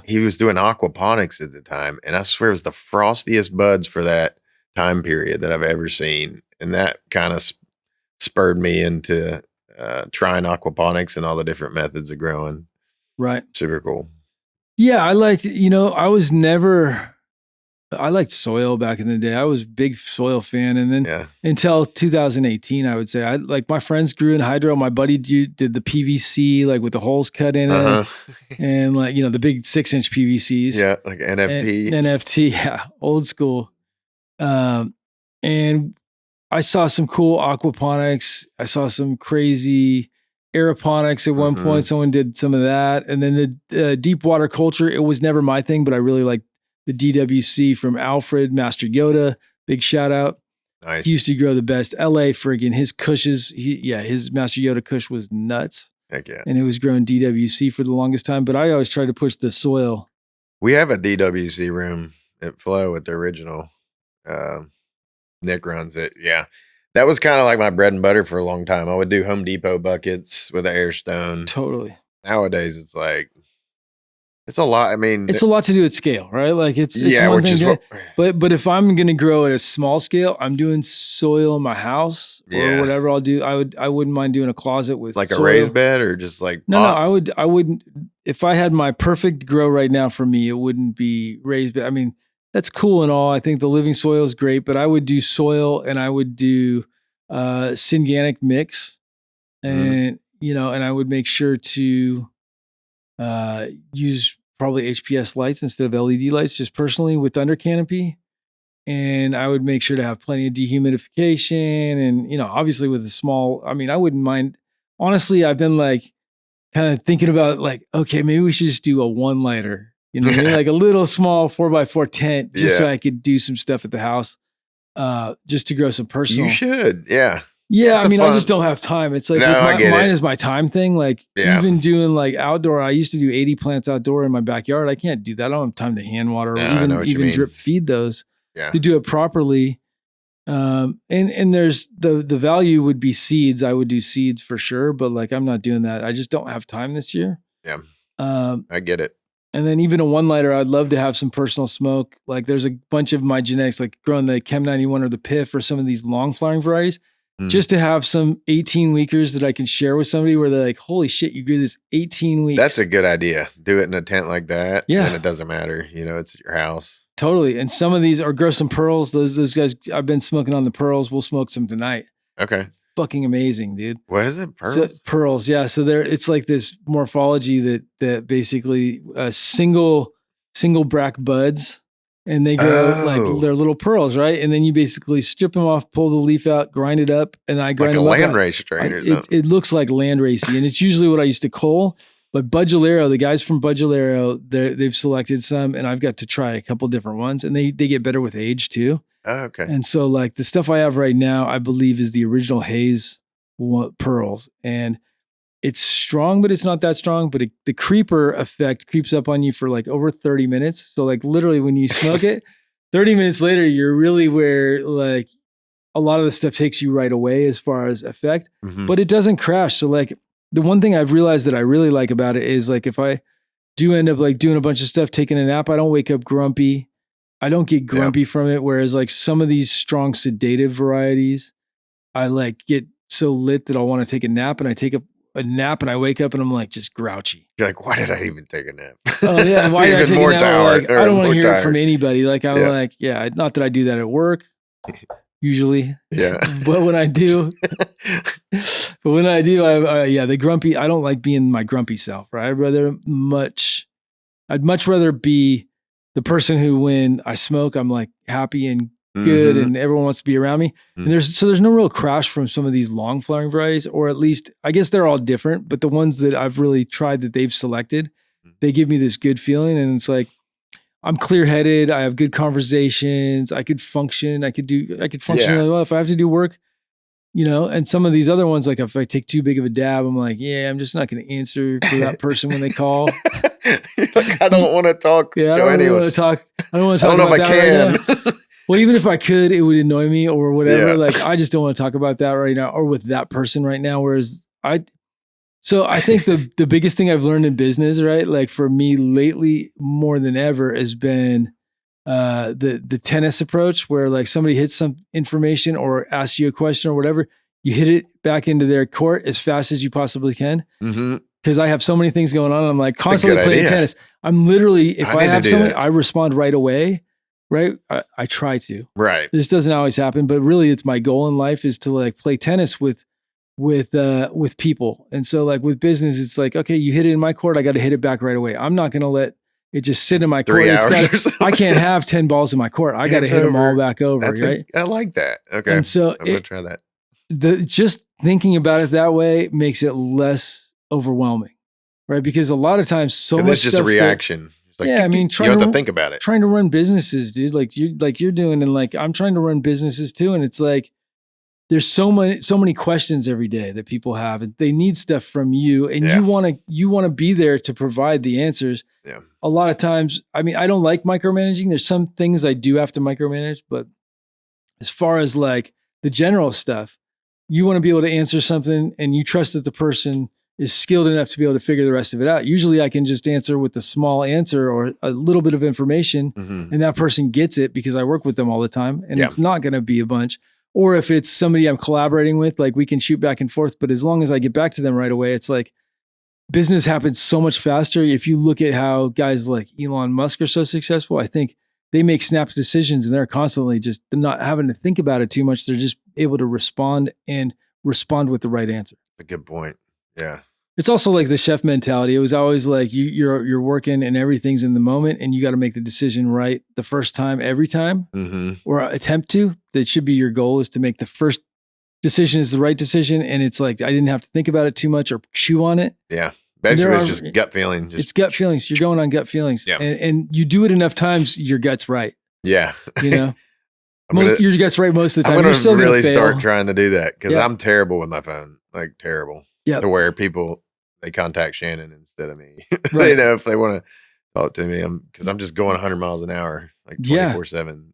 [SPEAKER 2] he was doing aquaponics at the time. And I swear it was the frostiest buds for that time period that I've ever seen. And that kind of spurred me into trying aquaponics and all the different methods of growing.
[SPEAKER 1] Right.
[SPEAKER 2] Super cool.
[SPEAKER 1] Yeah. I liked soil back in the day. I was a big soil fan. And then until 2018, I would say, my friends grew in hydro. My buddy did the PVC, like with the holes cut in it. And like, the big 6-inch PVCs.
[SPEAKER 2] Yeah. Like NFT.
[SPEAKER 1] NFT. Yeah. Old school. And I saw some cool aquaponics. I saw some crazy aeroponics at one point. Someone did some of that. And then the deep water culture, it was never my thing, but I really liked the DWC from Alfred, Master Yoda. Big shout out.
[SPEAKER 2] Nice.
[SPEAKER 1] He used to grow the best. LA friggin' his cushes. His Master Yoda kush was nuts.
[SPEAKER 2] Heck yeah.
[SPEAKER 1] And it was growing DWC for the longest time, but I always tried to push the soil.
[SPEAKER 2] We have a DWC room at Flow at the original. Nick runs it. Yeah. That was kind of like my bread and butter for a long time. I would do Home Depot buckets with the Airstone.
[SPEAKER 1] Totally.
[SPEAKER 2] Nowadays, it's like, it's a lot. I mean,
[SPEAKER 1] it's a lot to do at scale, right? Like it's one thing. But if I'm going to grow at a small scale, I'm doing soil in my house or whatever I'll do. I wouldn't mind doing a closet with
[SPEAKER 2] like
[SPEAKER 1] soil.
[SPEAKER 2] A raised bed or just like
[SPEAKER 1] no, I wouldn't. If I had my perfect grow right now for me, it wouldn't be raised bed. I mean, that's cool and all. I think the living soil is great, but I would do soil and I would do synganic mix, and and I would make sure to use probably HPS lights instead of LED lights, just personally with under canopy. And I would make sure to have plenty of dehumidification and, obviously with a small, I wouldn't mind. Honestly, I've been like kind of thinking about like, okay, maybe we should just do a 1-lighter, like a little small 4x4 tent just so I could do some stuff at the house, just to grow some personal.
[SPEAKER 2] You should. Yeah.
[SPEAKER 1] Yeah, I just don't have time. It's like mine is my time thing. Like even doing like outdoor, I used to do 80 plants outdoor in my backyard. I can't do that. I don't have time to hand water or even drip feed those to do it properly. And there's the value would be seeds. I would do seeds for sure, but like I'm not doing that. I just don't have time this year.
[SPEAKER 2] Yeah. I get it.
[SPEAKER 1] And then even a 1-lighter, I'd love to have some personal smoke. Like there's a bunch of my genetics, like growing the Chem 91 or the PIF or some of these long flowering varieties. Just to have some 18 weekers that I can share with somebody where they're like, holy shit, you grew this 18 weeks.
[SPEAKER 2] That's a good idea. Do it in a tent like that.
[SPEAKER 1] Yeah.
[SPEAKER 2] And it doesn't matter. It's your house.
[SPEAKER 1] Totally. And some of these are grow some pearls. Those guys, I've been smoking on the pearls. We'll smoke some tonight.
[SPEAKER 2] Okay.
[SPEAKER 1] Fucking amazing, dude.
[SPEAKER 2] What is it? Pearls?
[SPEAKER 1] So, pearls. Yeah. So it's like this morphology that basically single bract buds. and they grow like they're little pearls, right? And then you basically strip them off, pull the leaf out, grind it up, and I grind
[SPEAKER 2] like a
[SPEAKER 1] them up.
[SPEAKER 2] landrace strain or something.
[SPEAKER 1] It looks like landracey, and it's usually what I used to cull. But Budgelero, the guys from Budgelero, they've selected some, and I've got to try a couple different ones, and they get better with age too.
[SPEAKER 2] Oh, okay.
[SPEAKER 1] And so like the stuff I have right now, I believe is the original Haze pearls, and it's strong, but it's not that strong. But the creeper effect creeps up on you for like over 30 minutes. So like literally when you smoke it, 30 minutes later, you're really where like a lot of the stuff takes you right away as far as effect, but it doesn't crash. So like the one thing I've realized that I really like about it is like if I do end up like doing a bunch of stuff, taking a nap, I don't wake up grumpy. I don't get grumpy from it. Whereas like some of these strong sedative varieties, I like get so lit that I'll want to take a nap, and I take a nap and I wake up and I'm like just grouchy.
[SPEAKER 2] You're like, why did I even take a nap?
[SPEAKER 1] Oh yeah, why did I take a nap? Like, I don't want to hear it from anybody. Like I'm like, yeah, not that I do that at work usually.
[SPEAKER 2] Yeah,
[SPEAKER 1] but when I do, I the grumpy. I don't like being my grumpy self. Right? I'd much rather be the person who, when I smoke, I'm like happy and good, and everyone wants to be around me. And there's no real crash from some of these long flowering varieties, or at least I guess they're all different, but the ones that I've really tried that they've selected, they give me this good feeling. And it's like, I'm clear headed. I have good conversations. I could function. I could function really well if I have to do work, and some of these other ones, like if I take too big of a dab, I'm like, yeah, I'm just not going to answer for that person when they call.
[SPEAKER 2] Like, I don't want to talk.
[SPEAKER 1] Yeah, I don't want to talk. I don't want to talk. I don't know if I can. Right. Well, even if I could, it would annoy me or whatever. Yeah. Like, I just don't want to talk about that right now or with that person right now. Whereas I think the biggest thing I've learned in business, right? Like for me lately, more than ever, has been the tennis approach, where like somebody hits some information or asks you a question or whatever, you hit it back into their court as fast as you possibly can. Because I have so many things going on. I'm like constantly playing tennis. I'm literally, if I have something, I respond right away. Right. I try to. Right. This doesn't always happen, but really it's my goal in life is to like play tennis with people. And so like with business, it's like, okay, you hit it in my court, I got to hit it back right away. I'm not going to let it just sit in my court. I can't have 10 balls in my court. I got to hit them all back over. Right.
[SPEAKER 2] I like that. Okay.
[SPEAKER 1] And so
[SPEAKER 2] I'm going to try that.
[SPEAKER 1] Just thinking about it that way makes it less overwhelming. Right. Because a lot of times
[SPEAKER 2] it's just a reaction. Like,
[SPEAKER 1] yeah, I mean,
[SPEAKER 2] you have to think about it.
[SPEAKER 1] Trying to run businesses, dude, like you're doing, and like I'm trying to run businesses too, and it's like there's so many questions every day that people have, and they need stuff from you, and you want to be there to provide the answers. Yeah. A lot of times, I mean, I don't like micromanaging. There's some things I do have to micromanage, but as far as like the general stuff, you want to be able to answer something, and you trust that the person is skilled enough to be able to figure the rest of it out. Usually I can just answer with a small answer or a little bit of information, and that person gets it because I work with them all the time, and it's not going to be a bunch. Or if it's somebody I'm collaborating with, like we can shoot back and forth, but as long as I get back to them right away, it's like business happens so much faster. If you look at how guys like Elon Musk are so successful, I think they make snap decisions, and they're constantly just not having to think about it too much. They're just able to respond with the right answer.
[SPEAKER 2] A good point. Yeah.
[SPEAKER 1] It's also like the chef mentality. It was always like you're working and everything's in the moment, and you got to make the decision right the first time, every time, or attempt to. That should be your goal, is to make the first decision is the right decision. And it's like, I didn't have to think about it too much or chew on it.
[SPEAKER 2] Yeah. Basically, it's just gut feeling.
[SPEAKER 1] It's gut feelings. You're going on gut feelings. Yeah. And you do it enough times, your gut's right.
[SPEAKER 2] Yeah.
[SPEAKER 1] You know, your gut's right most of the time.
[SPEAKER 2] I'm going to really start trying to do that, because I'm terrible with my phone, like terrible. Yeah. To where people, they contact Shannon instead of me. Right. You know, if they want to talk to me, because I'm just going 100 miles an hour, like 24/7.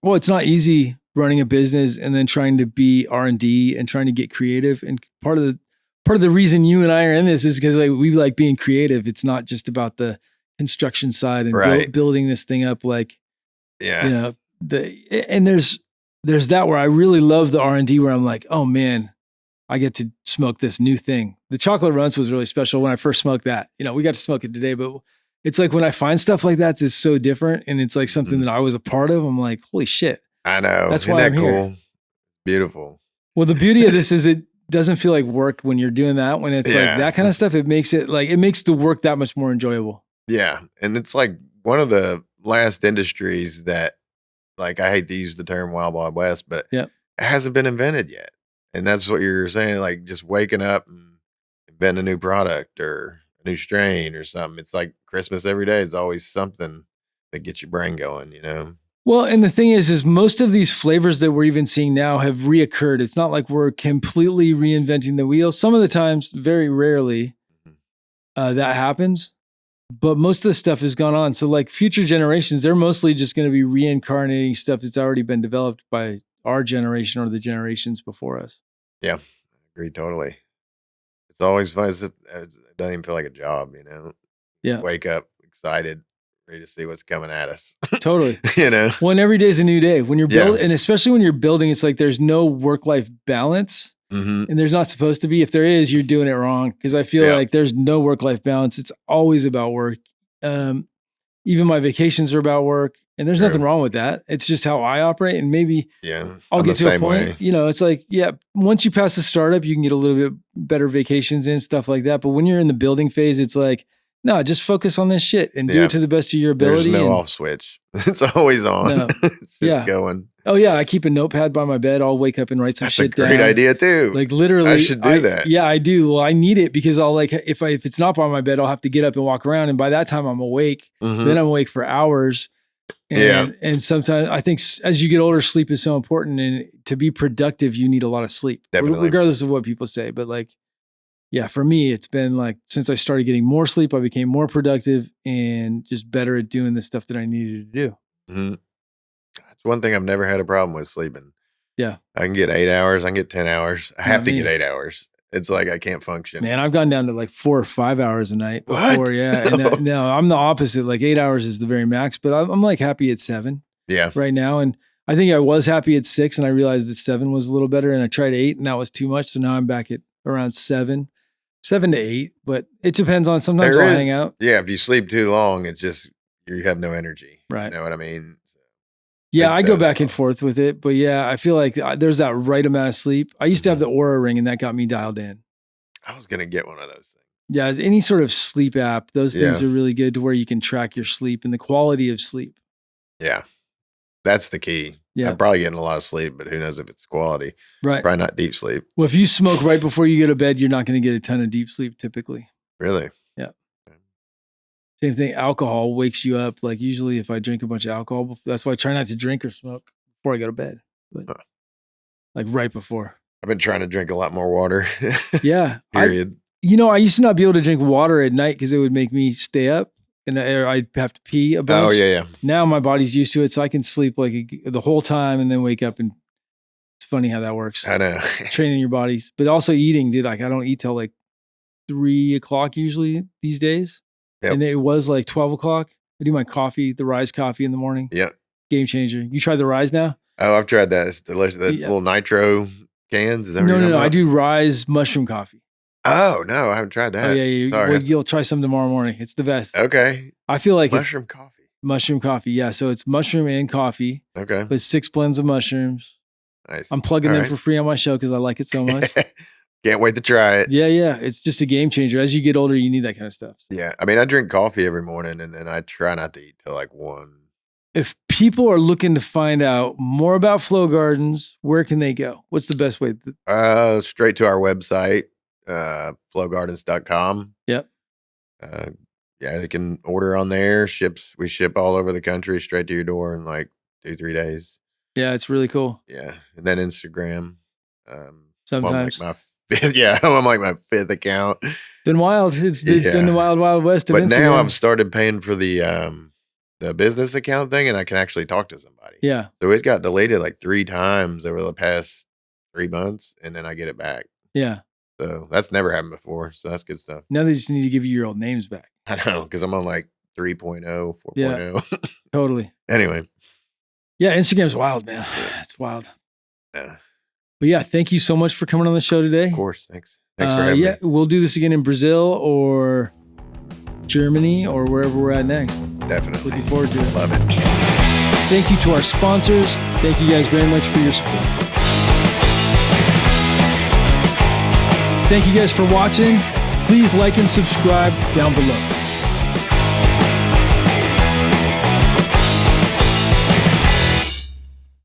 [SPEAKER 1] Well, it's not easy running a business and then trying to be R&D and trying to get creative. And part of the reason you and I are in this is because like we like being creative. It's not just about the construction side and building this thing up. Like, you know, and there's that where I really love the R&D, where I'm like, oh man, I get to smoke this new thing. The chocolate runs was really special when I first smoked that. You know, we got to smoke it today, but it's like when I find stuff like that, it's so different, and it's like something that I was a part of. I'm like, holy shit.
[SPEAKER 2] I know. That's why I'm cool? Here. Beautiful.
[SPEAKER 1] Well, the beauty of this is it doesn't feel like work when you're doing that. When it's like that kind of stuff, it makes the work that much more enjoyable.
[SPEAKER 2] Yeah. And it's like one of the last industries that, like, I hate to use the term Wild Wild West, but
[SPEAKER 1] Yep.
[SPEAKER 2] it hasn't been invented yet. And that's what you're saying, like just waking up and invent a new product or a new strain or something. It's like Christmas every day. It's always something that gets your brain going, you know?
[SPEAKER 1] Well, and the thing is most of these flavors that we're even seeing now have reoccurred. It's not like we're completely reinventing the wheel. Some of the times, very rarely, that happens. But most of the stuff has gone on. So like future generations, they're mostly just going to be reincarnating stuff that's already been developed by our generation or the generations before us.
[SPEAKER 2] Yeah, I agree totally. It's always fun. It doesn't even feel like a job, you know?
[SPEAKER 1] Yeah.
[SPEAKER 2] Wake up excited, ready to see what's coming at us.
[SPEAKER 1] Totally.
[SPEAKER 2] You know?
[SPEAKER 1] Well, and every day is a new day. When you're building, and especially when you're building, it's like there's no work-life balance.
[SPEAKER 2] Mm-hmm.
[SPEAKER 1] And there's not supposed to be. If there is, you're doing it wrong. Because I feel like there's no work-life balance. It's always about work. Even my vacations are about work. And there's nothing wrong with that. It's just how I operate. And maybe I'll get to a point, you know, it's like, once you pass the startup, you can get a little bit better vacations and stuff like that. But when you're in the building phase, it's like, no, just focus on this shit and do it to the best of your ability.
[SPEAKER 2] There's no off switch. It's always on. No. It's just going.
[SPEAKER 1] Oh yeah, I keep a notepad by my bed. I'll wake up and write some shit down.
[SPEAKER 2] That's a great idea too.
[SPEAKER 1] Like literally,
[SPEAKER 2] I should do that.
[SPEAKER 1] Yeah, I do. Well, I need it because I'll like if it's not by my bed, I'll have to get up and walk around, and by that time I'm awake. Mm-hmm. Then I'm awake for hours. And sometimes I think as you get older, sleep is so important, and to be productive, you need a lot of sleep, regardless of what people say. But like, yeah, for me, it's been like since I started getting more sleep, I became more productive and just better at doing the stuff that I needed to do.
[SPEAKER 2] Mm-hmm. That's one thing I've never had a problem with sleeping.
[SPEAKER 1] Yeah. I
[SPEAKER 2] can get 8 hours. I can get 10 hours. I have to get 8 hours. It's like I can't function.
[SPEAKER 1] Man, I've gone down to like 4 or 5 hours a night before. What? Yeah. And no, I'm the opposite. Like 8 hours is the very max, but I'm like happy at 7 right now. And I think I was happy at 6 and I realized that 7 was a little better and I tried 8 and that was too much. So now I'm back at around 7 to 8, but it depends on sometimes I'll hang out.
[SPEAKER 2] Yeah. If you sleep too long, it's just, you have no energy.
[SPEAKER 1] Right.
[SPEAKER 2] You know what I mean?
[SPEAKER 1] Yeah, I go back and forth with it, but yeah, I feel like there's that right amount of sleep. I used to have the Aura ring and that got me dialed in.
[SPEAKER 2] I was going to get one of those things.
[SPEAKER 1] Yeah, any sort of sleep app, those things are really good to where you can track your sleep and the quality of sleep.
[SPEAKER 2] Yeah, that's the key. Yeah. I'm probably getting a lot of sleep, but who knows if it's quality.
[SPEAKER 1] Right.
[SPEAKER 2] Probably not deep sleep.
[SPEAKER 1] Well, if you smoke right before you go to bed, you're not going to get a ton of deep sleep typically.
[SPEAKER 2] Really?
[SPEAKER 1] Yeah. Same thing, alcohol wakes you up. Like usually if I drink a bunch of alcohol, that's why I try not to drink or smoke before I go to bed. But like right before.
[SPEAKER 2] I've been trying to drink a lot more water.
[SPEAKER 1] Yeah.
[SPEAKER 2] Period.
[SPEAKER 1] I used to not be able to drink water at night because it would make me stay up and I'd have to pee a bunch.
[SPEAKER 2] Oh, yeah.
[SPEAKER 1] Now my body's used to it, so I can sleep like the whole time and then wake up, and it's funny how that works.
[SPEAKER 2] I know.
[SPEAKER 1] Training your bodies. But also eating, dude. Like I don't eat till like 3 o'clock usually these days. Yep. And it was like 12 o'clock. I do my coffee, the Rise coffee in the morning.
[SPEAKER 2] Yep.
[SPEAKER 1] Game changer. You tried the Rise now?
[SPEAKER 2] Oh, I've tried that. It's delicious. The little nitro cans. Is that
[SPEAKER 1] No. I do Rise mushroom coffee.
[SPEAKER 2] Oh, no. I haven't tried that.
[SPEAKER 1] Oh, yeah. Well, you'll try some tomorrow morning. It's the best.
[SPEAKER 2] Okay.
[SPEAKER 1] I feel like
[SPEAKER 2] mushroom coffee.
[SPEAKER 1] Mushroom coffee. Yeah. So it's mushroom and coffee.
[SPEAKER 2] Okay.
[SPEAKER 1] But 6 blends of mushrooms.
[SPEAKER 2] Nice.
[SPEAKER 1] I'm plugging them for free on my show because I like it so much.
[SPEAKER 2] Can't wait to try it.
[SPEAKER 1] Yeah. It's just a game changer. As you get older, you need that kind of stuff.
[SPEAKER 2] Yeah. I mean, I drink coffee every morning and I try not to eat till like 1.
[SPEAKER 1] If people are looking to find out more about Flow Gardens, where can they go? What's the best way?
[SPEAKER 2] Straight to our website, flowgardens.com.
[SPEAKER 1] Yep.
[SPEAKER 2] Yeah, they can order on there. We ship all over the country straight to your door in like 2-3 days.
[SPEAKER 1] Yeah, it's really cool.
[SPEAKER 2] Yeah. And then Instagram.
[SPEAKER 1] Sometimes.
[SPEAKER 2] I'm like my 5th account.
[SPEAKER 1] Been wild. It's been the wild, wild west of Instagram.
[SPEAKER 2] But now I've started paying for the business account thing and I can actually talk to somebody.
[SPEAKER 1] Yeah.
[SPEAKER 2] So it got deleted like 3 times over the past 3 months and then I get it back.
[SPEAKER 1] Yeah.
[SPEAKER 2] So that's never happened before. So that's good stuff.
[SPEAKER 1] Now they just need to give you your old names back.
[SPEAKER 2] I know, because I'm on like 3.0, 4.0.
[SPEAKER 1] Yeah, totally.
[SPEAKER 2] Anyway.
[SPEAKER 1] Yeah, Instagram's wild, man. It's wild.
[SPEAKER 2] Yeah.
[SPEAKER 1] But yeah, thank you so much for coming on the show today.
[SPEAKER 2] Of course. Thanks for having me.
[SPEAKER 1] We'll do this again in Brazil or Germany or wherever we're at next.
[SPEAKER 2] Definitely.
[SPEAKER 1] Looking forward to it.
[SPEAKER 2] Love it.
[SPEAKER 1] Thank you to our sponsors. Thank you guys very much for your support. Thank you guys for watching. Please like and subscribe down below.